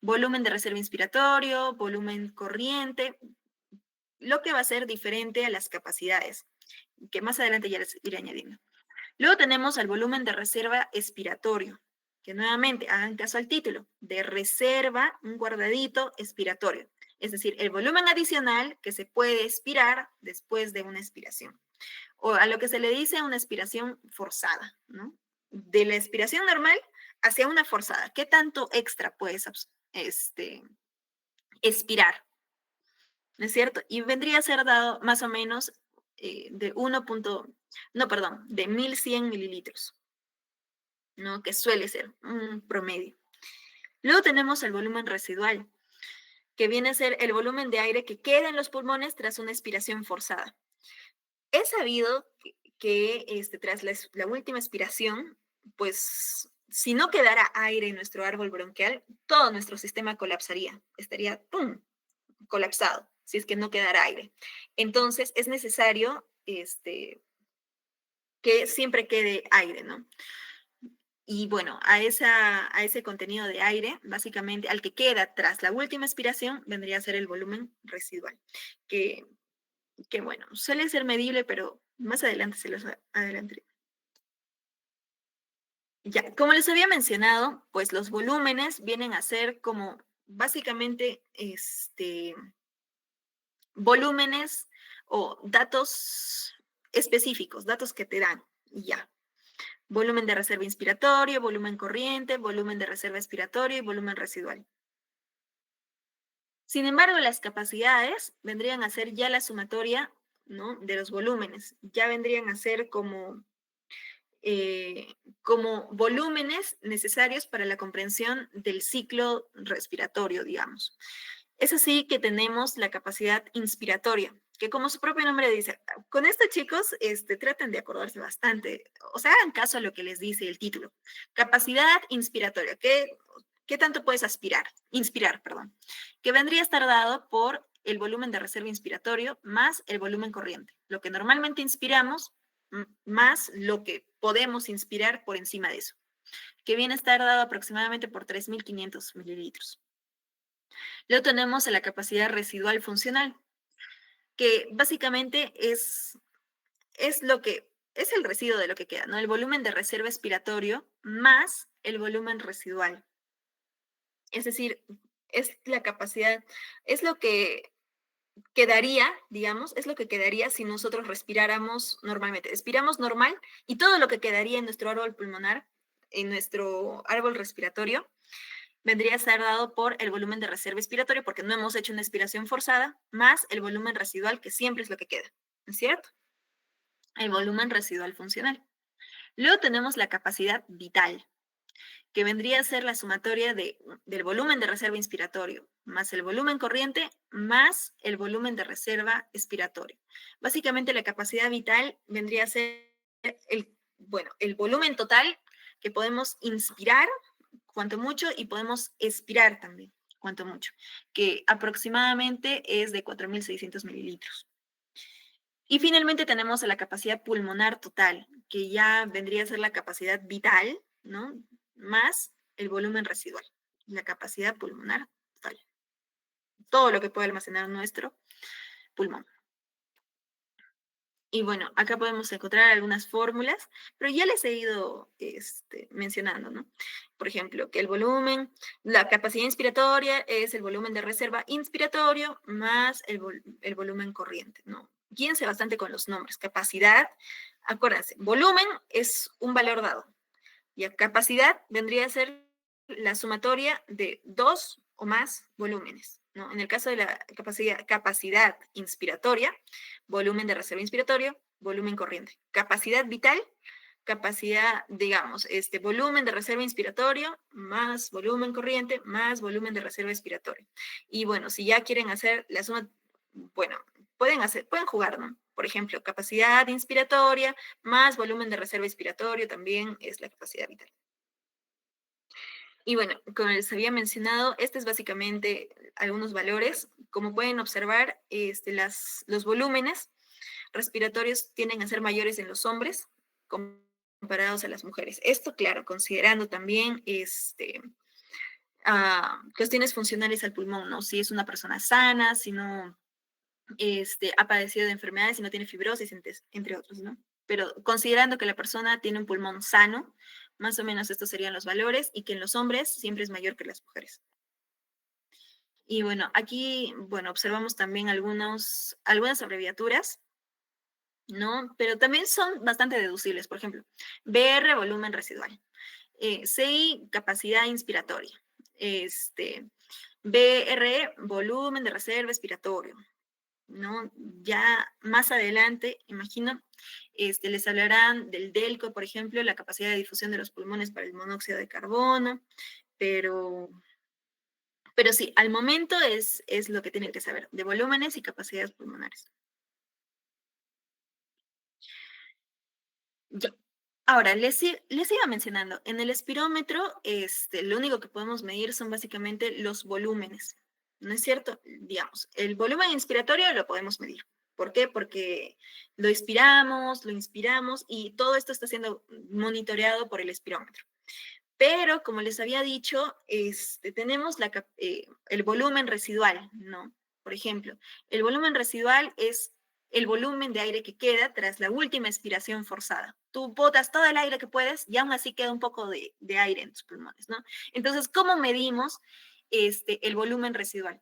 volumen de reserva inspiratorio, volumen corriente, lo que va a ser diferente a las capacidades, que más adelante ya les iré añadiendo. Luego tenemos el volumen de reserva expiratorio, que nuevamente hagan caso al título, de reserva, un guardadito expiratorio. Es decir, el volumen adicional que se puede expirar después de una expiración. O a lo que se le dice una expiración forzada, ¿no? De la expiración normal hacia una forzada. ¿Qué tanto extra puedes expirar? ¿No es cierto? Y vendría a ser dado más o menos de 1. No, perdón, de 1.100 mililitros, ¿no? Que suele ser un promedio. Luego tenemos el volumen residual, que viene a ser el volumen de aire que queda en los pulmones tras una expiración forzada. He sabido que tras la última expiración, pues si no quedara aire en nuestro árbol bronquial, todo nuestro sistema colapsaría, estaría ¡pum! Colapsado, si es que no quedara aire. Entonces es necesario que siempre quede aire, ¿no? Y bueno, a ese contenido de aire, básicamente al que queda tras la última expiración, vendría a ser el volumen residual, que, que bueno, suele ser medible, pero más adelante se los adelantaré. Ya, como les había mencionado, pues los volúmenes vienen a ser como básicamente volúmenes o datos específicos, datos que te dan, y ya. Volumen de reserva inspiratorio, volumen corriente, volumen de reserva expiratorio y volumen residual. Sin embargo, las capacidades vendrían a ser ya la sumatoria, ¿no? De los volúmenes. Ya vendrían a ser como volúmenes necesarios para la comprensión del ciclo respiratorio, digamos. Es así que tenemos la capacidad inspiratoria, que como su propio nombre dice, con esto chicos, traten de acordarse bastante, o sea, hagan caso a lo que les dice el título. Capacidad inspiratoria, ¿qué tanto puedes inspirar, perdón, que vendría a estar dado por el volumen de reserva inspiratorio más el volumen corriente. Lo que normalmente inspiramos más lo que podemos inspirar por encima de eso, que viene a estar dado aproximadamente por 3.500 mililitros. Luego tenemos la capacidad residual funcional, que básicamente es lo que es el residuo de lo que queda, ¿no? El volumen de reserva expiratorio más el volumen residual. Es decir, es la capacidad, es lo que quedaría, digamos, es lo que quedaría si nosotros respiráramos normalmente. Expiramos normal y todo lo que quedaría en nuestro árbol pulmonar, en nuestro árbol respiratorio, vendría a ser dado por el volumen de reserva expiratorio, porque no hemos hecho una expiración forzada, más el volumen residual, que siempre es lo que queda, ¿no es cierto? El volumen residual funcional. Luego tenemos la capacidad vital, que vendría a ser la sumatoria del volumen de reserva inspiratorio, más el volumen corriente, más el volumen de reserva expiratorio. Básicamente la capacidad vital vendría a ser el volumen total que podemos inspirar, cuanto mucho, y podemos expirar también, cuanto mucho, que aproximadamente es de 4.600 mililitros. Y finalmente tenemos la capacidad pulmonar total, que ya vendría a ser la capacidad vital, ¿no? Más el volumen residual, la capacidad pulmonar total. Todo lo que puede almacenar nuestro pulmón. Y bueno, acá podemos encontrar algunas fórmulas, pero ya les he ido mencionando, ¿no? Por ejemplo, que el volumen, la capacidad inspiratoria es el volumen de reserva inspiratorio más el volumen corriente, ¿no? Guíense bastante con los nombres. Capacidad, acuérdense, volumen es un valor dado. Y a capacidad vendría a ser la sumatoria de dos o más volúmenes, ¿no? En el caso de la capacidad inspiratoria, volumen de reserva inspiratorio, volumen corriente. Capacidad vital, capacidad, digamos, volumen de reserva inspiratorio más volumen corriente más volumen de reserva expiratorio. Y bueno, si ya quieren hacer la suma, bueno, pueden jugar, ¿no? Por ejemplo, capacidad inspiratoria más volumen de reserva expiratorio también es la capacidad vital. Y bueno, como les había mencionado, este es básicamente algunos valores. Como pueden observar, los volúmenes respiratorios tienden a ser mayores en los hombres comparados a las mujeres. Esto, claro, considerando también cuestiones funcionales al pulmón, ¿no? Si es una persona sana, si no ha padecido de enfermedades, si no tiene fibrosis, entre otros, ¿no? Pero considerando que la persona tiene un pulmón sano, más o menos estos serían los valores, y que en los hombres siempre es mayor que en las mujeres. Y bueno, aquí, bueno, observamos también algunas abreviaturas, ¿no? Pero también son bastante deducibles. Por ejemplo, BR, volumen residual. CI, capacidad inspiratoria. BRE, volumen de reserva expiratorio, ¿no? Ya más adelante, imagino, les hablarán del DELCO, por ejemplo, la capacidad de difusión de los pulmones para el monóxido de carbono, pero, pero sí, al momento es lo que tienen que saber, de volúmenes y capacidades pulmonares. Ya. Ahora, les iba mencionando, en el espirómetro, lo único que podemos medir son básicamente los volúmenes, ¿no es cierto? Digamos, el volumen inspiratorio lo podemos medir. ¿Por qué? Porque lo expiramos, lo inspiramos y todo esto está siendo monitoreado por el espirómetro. Pero, como les había dicho, tenemos el volumen residual, ¿no? Por ejemplo, el volumen residual es el volumen de aire que queda tras la última expiración forzada. Tú botas todo el aire que puedes y aún así queda un poco de aire en tus pulmones, ¿no? Entonces, ¿cómo medimos el volumen residual?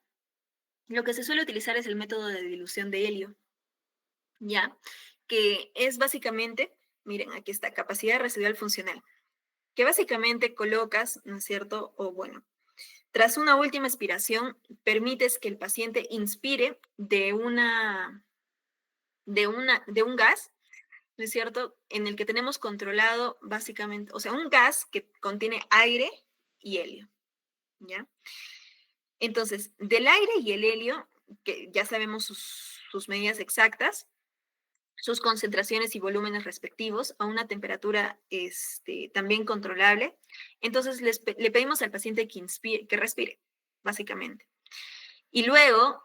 Lo que se suele utilizar es el método de dilución de helio, ¿ya? Que es básicamente, miren, aquí está, capacidad residual funcional, que básicamente colocas, ¿no es cierto? O bueno, tras una última expiración, permites que el paciente inspire de un gas, ¿no es cierto? En el que tenemos controlado básicamente, o sea, un gas que contiene aire y helio, ¿ya? Entonces, del aire y el helio, que ya sabemos sus medidas exactas, sus concentraciones y volúmenes respectivos a una temperatura también controlable. Entonces le pedimos al paciente que respire, básicamente. Y luego,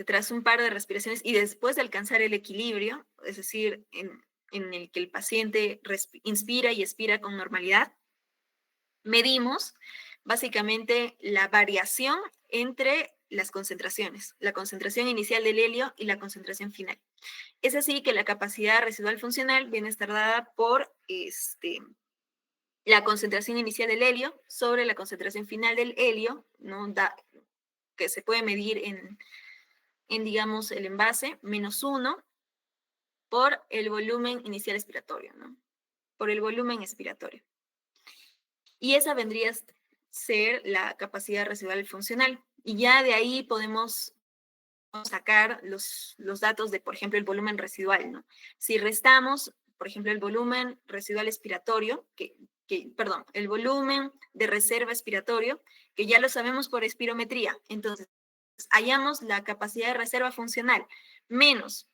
tras un par de respiraciones y después de alcanzar el equilibrio, es decir, en el que el paciente inspira y expira con normalidad, medimos básicamente la variación entre las concentraciones, la concentración inicial del helio y la concentración final. Es así que la capacidad residual funcional viene a estar dada por la concentración inicial del helio sobre la concentración final del helio, ¿no? Que se puede medir digamos, el envase, menos 1 por el volumen inicial expiratorio, ¿no? Por el volumen expiratorio. Y esa vendría a ser la capacidad residual funcional. Y ya de ahí podemos sacar los datos de, por ejemplo, el volumen residual, ¿no? Si restamos, por ejemplo, el volumen residual expiratorio, perdón, el volumen de reserva expiratorio, que ya lo sabemos por espirometría. Entonces, hallamos la capacidad de reserva funcional menos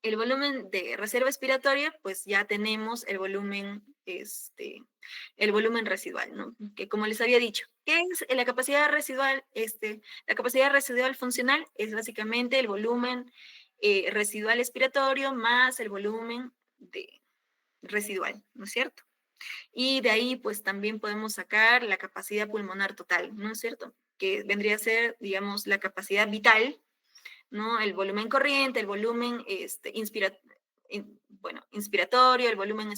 el volumen de reserva expiratoria, pues ya tenemos el volumen residual, ¿no? Que como les había dicho, ¿qué es la capacidad residual? La capacidad residual funcional es básicamente el volumen residual expiratorio más el volumen residual, ¿no es cierto? Y de ahí, pues también podemos sacar la capacidad pulmonar total, ¿no es cierto? Que vendría a ser, digamos, la capacidad vital, ¿no? El volumen corriente, el volumen inspiratorio, el volumen expiratorio, el volumen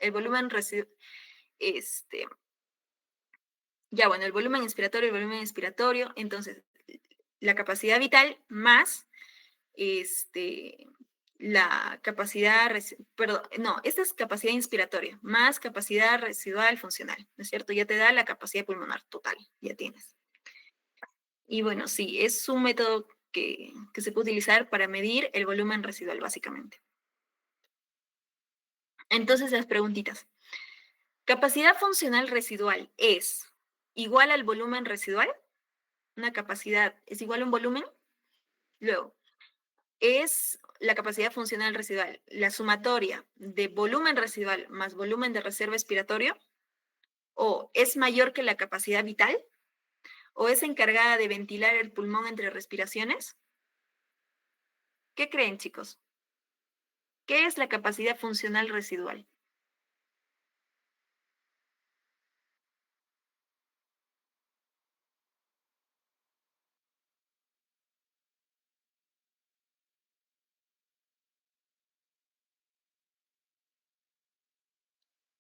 el volumen inspiratorio, el volumen expiratorio, entonces la capacidad vital más la capacidad, perdón, no, esta es capacidad inspiratoria, más capacidad residual funcional, ¿no es cierto? Ya te da la capacidad pulmonar total, ya tienes. Y bueno, sí, es un método que se puede utilizar para medir el volumen residual, básicamente. Entonces, las preguntitas. ¿Capacidad funcional residual es igual al volumen residual? ¿Una capacidad es igual a un volumen? Luego, ¿es la capacidad funcional residual la sumatoria de volumen residual más volumen de reserva expiratorio? ¿O es mayor que la capacidad vital? ¿O es encargada de ventilar el pulmón entre respiraciones? ¿Qué creen, chicos? ¿Qué es la capacidad funcional residual?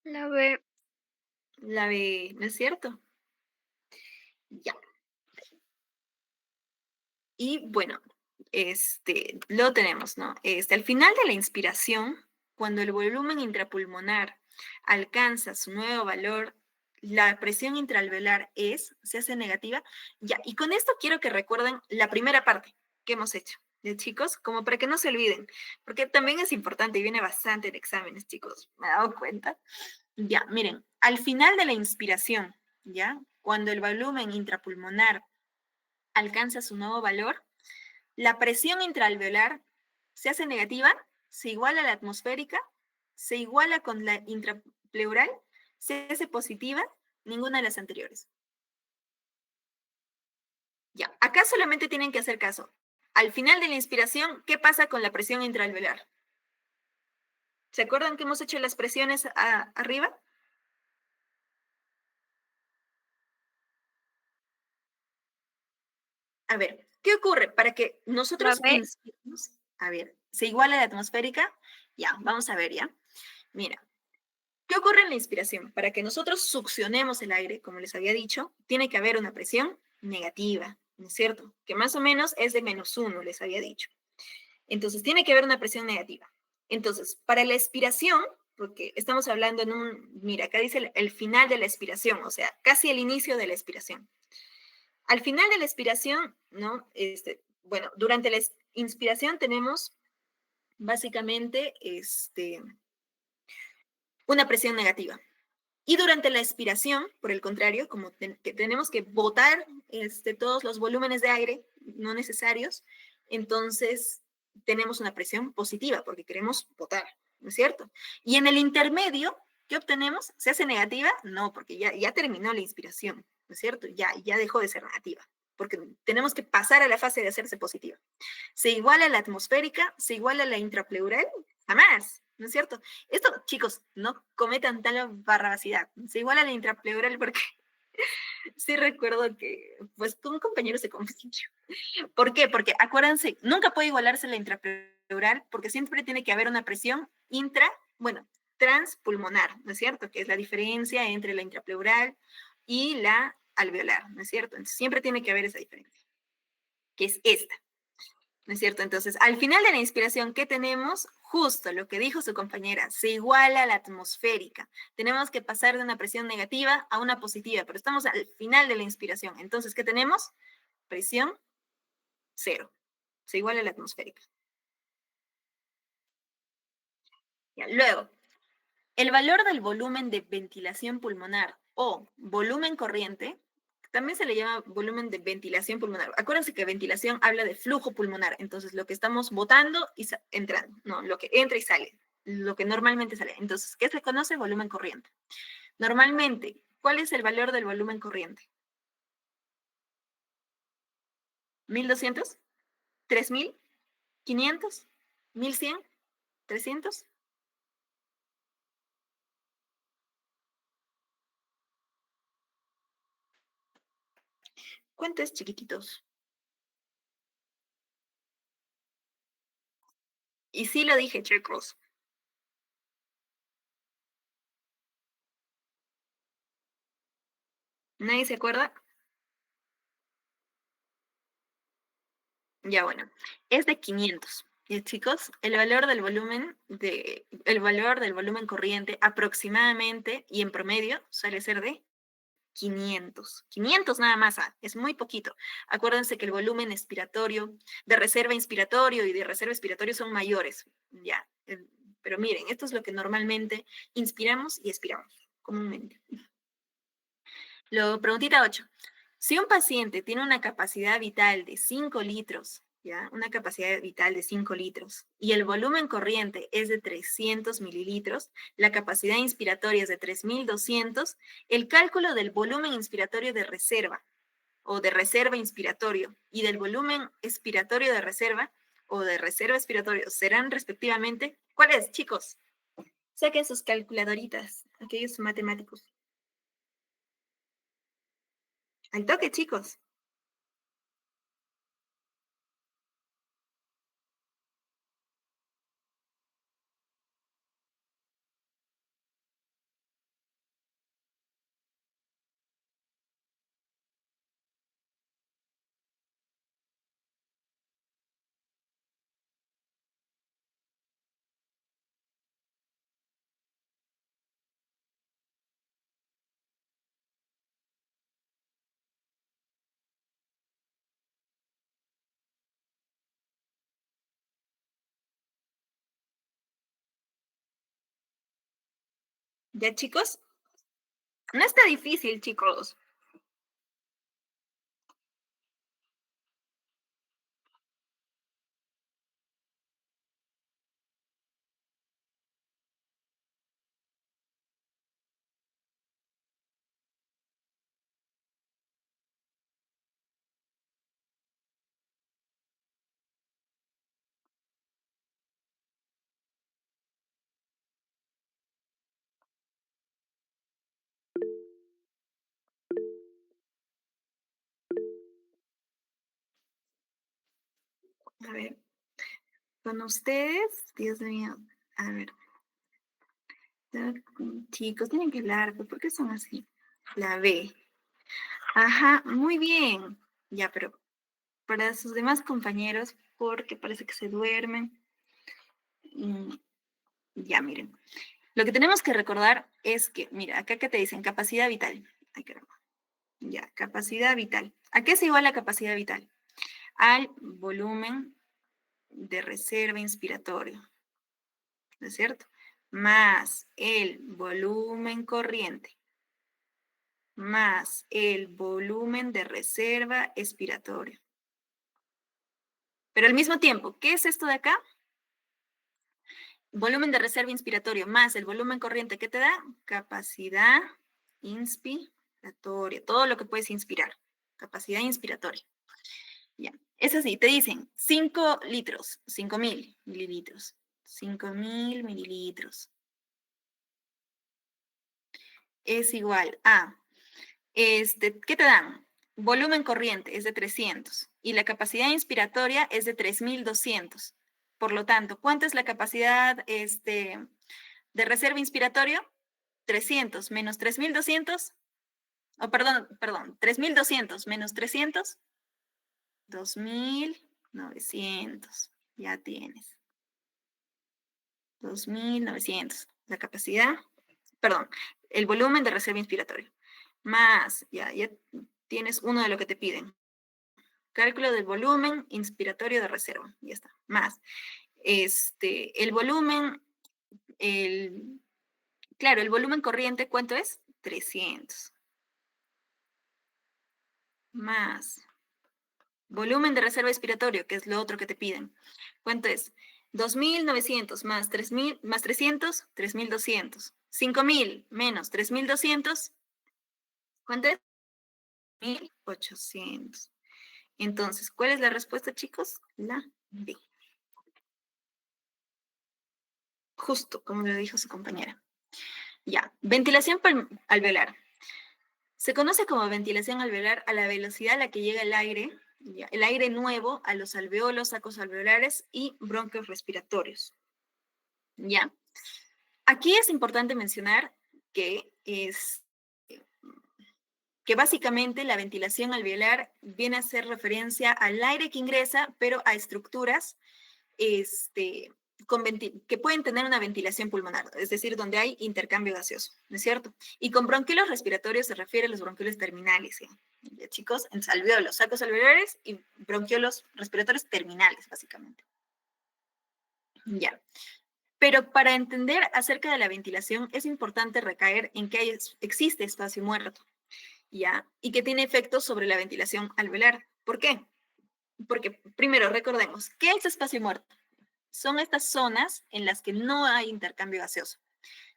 La B. La B, ¿no es cierto? Ya. Y bueno, lo tenemos, ¿no? Al final de la inspiración, cuando el volumen intrapulmonar alcanza su nuevo valor, la presión intraalveolar se hace negativa. Ya, y con esto quiero que recuerden la primera parte que hemos hecho, ¿de chicos? Como para que no se olviden, porque también es importante y viene bastante en exámenes, chicos, me he dado cuenta. Ya, miren, al final de la inspiración, ¿ya? Cuando el volumen intrapulmonar alcanza su nuevo valor, la presión intraalveolar se hace negativa, se iguala a la atmosférica, se iguala con la intrapleural, se hace positiva, ninguna de las anteriores. Ya, acá solamente tienen que hacer caso. Al final de la inspiración, ¿qué pasa con la presión intraalveolar? ¿Se acuerdan que hemos hecho las presiones arriba? A ver, ¿qué ocurre? Para que La nosotros B. inspiremos, a ver, ¿se iguala a la atmosférica? Ya, vamos a ver, ya. Mira, ¿qué ocurre en la inspiración? Para que nosotros succionemos el aire, como les había dicho, tiene que haber una presión negativa, ¿no es cierto? Que más o menos es de -1, les había dicho. Entonces, tiene que haber una presión negativa. Entonces, para la expiración, porque estamos hablando mira, acá dice el final de la expiración, o sea, casi el inicio de la expiración. Al final de la expiración, ¿no? Bueno, durante la inspiración tenemos básicamente una presión negativa. Y durante la expiración, por el contrario, como que tenemos que botar todos los volúmenes de aire no necesarios, entonces tenemos una presión positiva porque queremos botar, ¿no es cierto? Y en el intermedio, ¿qué obtenemos? ¿Se hace negativa? No, porque ya terminó la inspiración, ¿no es cierto? Ya dejó de ser negativa, porque tenemos que pasar a la fase de hacerse positiva. ¿Se iguala a la atmosférica? ¿Se iguala a la intrapleural? Jamás, ¿no es cierto? Esto, chicos, no cometan tal barbaridad. Se iguala a la intrapleural porque Sí recuerdo que, pues, con un compañero se confundió. ¿Por qué? Porque acuérdense, nunca puede igualarse la intrapleural porque siempre tiene que haber una presión bueno, transpulmonar, ¿no es cierto? Que es la diferencia entre la intrapleural y la alveolar, ¿no es cierto? Entonces, siempre tiene que haber esa diferencia, que es esta, ¿no es cierto? Entonces, al final de la inspiración, ¿qué tenemos? Justo lo que dijo su compañera, se iguala a la atmosférica. Tenemos que pasar de una presión negativa a una positiva, pero estamos al final de la inspiración. Entonces, ¿qué tenemos? Presión cero. Se iguala a la atmosférica. Ya, luego, el valor del volumen de ventilación pulmonar o volumen corriente, también se le llama volumen de ventilación pulmonar. Acuérdense que ventilación habla de flujo pulmonar, entonces lo que estamos botando y entrando, no, lo que entra y sale, lo que normalmente sale. Entonces, ¿qué se conoce? Volumen corriente. Normalmente, ¿cuál es el valor del volumen corriente? ¿1200? ¿3000? ¿500? ¿1100? ¿300? Cuentes chiquititos. Y sí lo dije, chicos. ¿Nadie se acuerda? Ya bueno, es de 500. Y chicos, el valor del volumen corriente aproximadamente y en promedio suele ser de 500. 500 nada más, es muy poquito. Acuérdense que el volumen expiratorio, de reserva inspiratorio y de reserva expiratorio son mayores, ya. Pero miren, esto es lo que normalmente inspiramos y expiramos comúnmente. Preguntita 8. Si un paciente tiene una capacidad vital de 5 litros, ¿ya? Una capacidad vital de 5 litros, y el volumen corriente es de 300 mililitros, la capacidad inspiratoria es de 3200, el cálculo del volumen inspiratorio de reserva o de reserva inspiratorio y del volumen expiratorio de reserva o de reserva expiratorio serán respectivamente, ¿cuál es, chicos? Saquen sus calculadoritas, aquellos matemáticos. Al toque, chicos. ¿Ya, chicos? No está difícil, chicos. A ver, con ustedes, Dios mío. A ver, chicos, tienen que hablar, pues, ¿por qué son así? La B. Ajá, muy bien. Ya, pero para sus demás compañeros, porque parece que se duermen. Ya, miren. Lo que tenemos que recordar es que, mira, acá que te dicen capacidad vital. Ay, caramba. Ya, capacidad vital. ¿A qué es igual la capacidad vital? Al volumen de reserva inspiratorio, ¿no es cierto? Más el volumen corriente, más el volumen de reserva expiratorio. Pero al mismo tiempo, ¿qué es esto de acá? Volumen de reserva inspiratorio más el volumen corriente, ¿qué te da? Capacidad inspiratoria, todo lo que puedes inspirar. Capacidad inspiratoria. Ya, es así, te dicen 5 litros, 5000 mililitros, 5000 mililitros es igual a ¿Qué te dan? Volumen corriente es de 300 y la capacidad inspiratoria es de 3200. Por lo tanto, ¿cuánto es la capacidad de reserva inspiratorio? 300 menos 3200, perdón, 3200 menos 300, 2900. Ya tienes. 2900. La capacidad, perdón, el volumen de reserva inspiratorio. Más, ya tienes uno de lo que te piden. Cálculo del volumen inspiratorio de reserva. Ya está. Más. El volumen, claro, el volumen corriente, ¿cuánto es? 300. Más. Volumen de reserva inspiratorio, que es lo otro que te piden. ¿Cuánto es? 2900 más 3000 más 300, 3200. 5000 menos 3200, ¿cuánto es? 1800. Entonces, ¿cuál es la respuesta, chicos? La B. Justo como lo dijo su compañera. Ya, ventilación alveolar. Se conoce como ventilación alveolar a la velocidad a la que llega el aire nuevo a los alveolos, sacos alveolares y bronquios respiratorios. ¿Ya? Aquí es importante mencionar que que básicamente la ventilación alveolar viene a hacer referencia al aire que ingresa, pero a estructuras que pueden tener una ventilación pulmonar, es decir, donde hay intercambio gaseoso, ¿no es cierto? Y con bronquiolos respiratorios se refiere a los bronquiolos terminales, ¿sí? ¿Ya, chicos? En alveolos, sacos alveolares y bronquiolos respiratorios terminales, básicamente. Ya. Pero para entender acerca de la ventilación es importante recaer en que existe espacio muerto, ¿ya? Y que tiene efectos sobre la ventilación alveolar. ¿Por qué? Porque primero recordemos, ¿qué es espacio muerto? Son estas zonas en las que no hay intercambio gaseoso,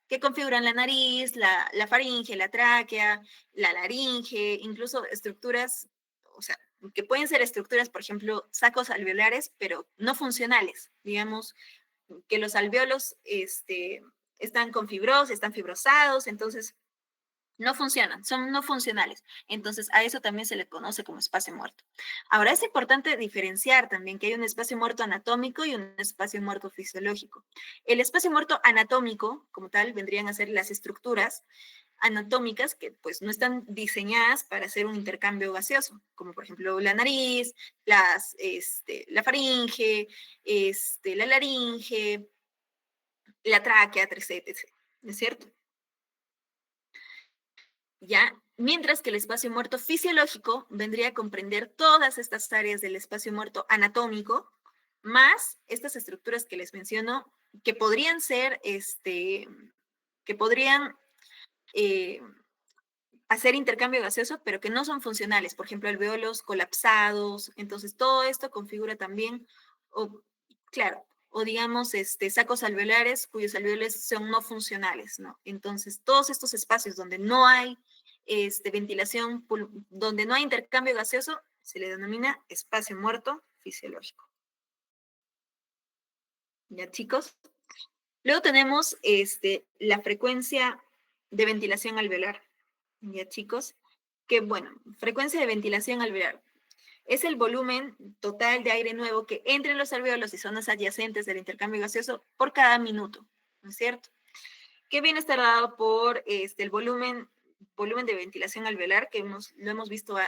que configuran la nariz, la faringe, la tráquea, la laringe, incluso estructuras, o sea, que pueden ser estructuras, por ejemplo, sacos alveolares, pero no funcionales. Digamos que los alveolos están con fibrosis, están fibrosados, entonces no funcionan, son no funcionales. Entonces, a eso también se le conoce como espacio muerto. Ahora, es importante diferenciar también que hay un espacio muerto anatómico y un espacio muerto fisiológico. El espacio muerto anatómico, como tal, vendrían a ser las estructuras anatómicas que pues no están diseñadas para hacer un intercambio gaseoso, como por ejemplo la nariz, la faringe, la laringe, la tráquea, etc. ¿No es cierto? ¿Ya? Mientras que el espacio muerto fisiológico vendría a comprender todas estas áreas del espacio muerto anatómico, más estas estructuras que les menciono, que podrían ser, que podrían eh, hacer intercambio gaseoso, pero que no son funcionales. Por ejemplo, alveolos colapsados. Entonces, todo esto configura también, o, claro, o digamos, sacos alveolares cuyos alveoles son no funcionales, ¿no? Entonces, todos estos espacios donde no hay ventilación, donde no hay intercambio gaseoso, se le denomina espacio muerto fisiológico. ¿Ya, chicos? Luego tenemos la frecuencia de ventilación alveolar. ¿Ya, chicos? Que, bueno, frecuencia de ventilación alveolar es el volumen total de aire nuevo que entra en los alveolos y zonas adyacentes del intercambio gaseoso por cada minuto, ¿no es cierto? Que viene a estar dado por el volumen de ventilación alveolar, que lo hemos visto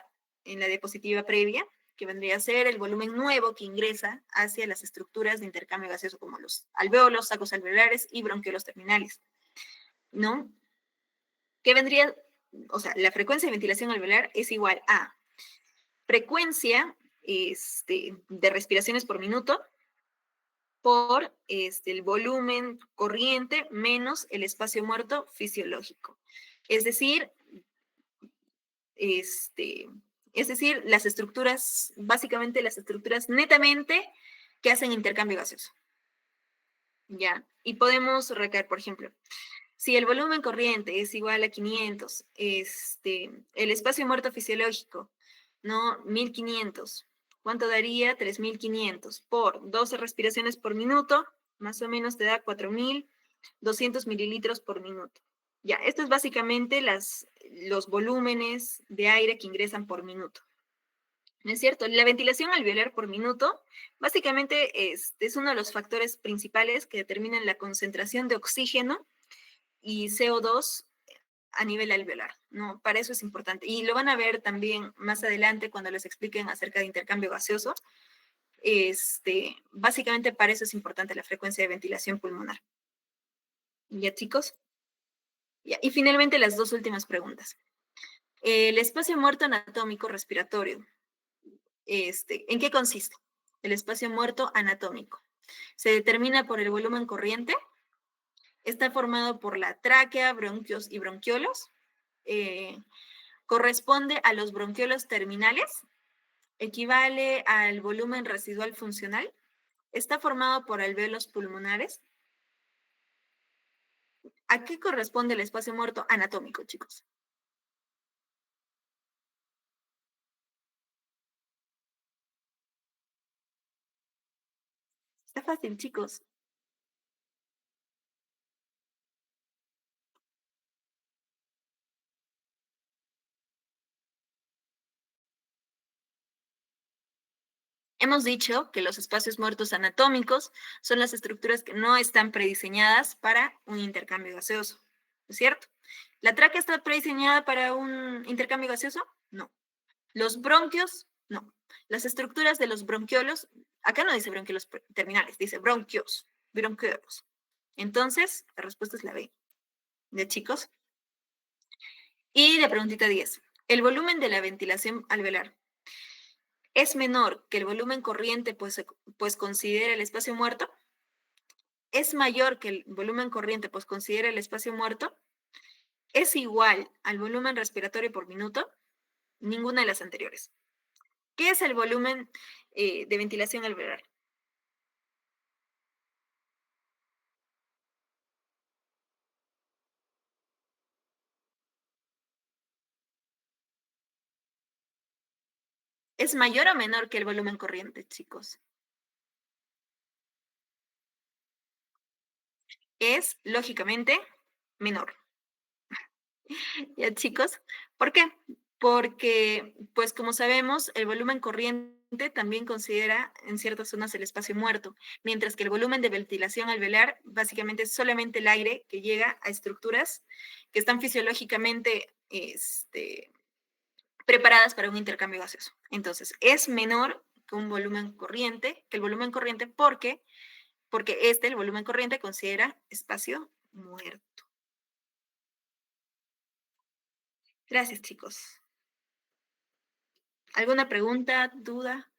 en la diapositiva previa, que vendría a ser el volumen nuevo que ingresa hacia las estructuras de intercambio gaseoso como los alveolos, sacos alveolares y bronquiolos terminales, ¿no? Que vendría, o sea, la frecuencia de ventilación alveolar es igual a frecuencia de respiraciones por minuto por el volumen corriente menos el espacio muerto fisiológico. Es decir, las estructuras, básicamente las estructuras netamente que hacen intercambio gaseoso. ¿Ya? Y podemos recaer, por ejemplo, si el volumen corriente es igual a 500, el espacio muerto fisiológico, ¿no? 1500. ¿Cuánto daría? 3500 por 12 respiraciones por minuto, más o menos te da 4200 mililitros por minuto. Ya, esto es básicamente los volúmenes de aire que ingresan por minuto. ¿No es cierto? La ventilación alveolar por minuto básicamente es uno de los factores principales que determinan la concentración de oxígeno y CO2 a nivel alveolar, ¿no? Para eso es importante. Y lo van a ver también más adelante cuando les expliquen acerca de intercambio gaseoso. Básicamente para eso es importante la frecuencia de ventilación pulmonar. ¿Ya, chicos? Ya. Y finalmente las dos últimas preguntas. El espacio muerto anatómico respiratorio, ¿en qué consiste? El espacio muerto anatómico. Se determina por el volumen corriente, está formado por la tráquea, bronquios y bronquiolos, eh, corresponde a los bronquiolos terminales, equivale al volumen residual funcional, está formado por alveolos pulmonares. ¿A qué corresponde el espacio muerto anatómico, chicos? Está fácil, chicos. Hemos dicho que los espacios muertos anatómicos son las estructuras que no están prediseñadas para un intercambio gaseoso, ¿no es cierto? ¿La tráquea está prediseñada para un intercambio gaseoso? No. Los bronquios, no. Las estructuras de los bronquiolos, acá no dice bronquiolos terminales, dice bronquios, bronquiolos. Entonces, la respuesta es la B. ¿De chicos? Y de preguntita 10. El volumen de la ventilación alveolar es menor que el volumen corriente, pues considera el espacio muerto. Es mayor que el volumen corriente, pues considera el espacio muerto. Es igual al volumen respiratorio por minuto. Ninguna de las anteriores. ¿Qué es el volumen de ventilación alveolar? ¿Es mayor o menor que el volumen corriente, chicos? Es, lógicamente, menor. ¿Ya, chicos? ¿Por qué? Porque, pues como sabemos, el volumen corriente también considera en ciertas zonas el espacio muerto, mientras que el volumen de ventilación alveolar básicamente es solamente el aire que llega a estructuras que están fisiológicamente preparadas para un intercambio gaseoso. Entonces, es menor que un volumen corriente, que el volumen corriente, porque el volumen corriente, considera espacio muerto. Gracias, chicos. ¿Alguna pregunta, duda?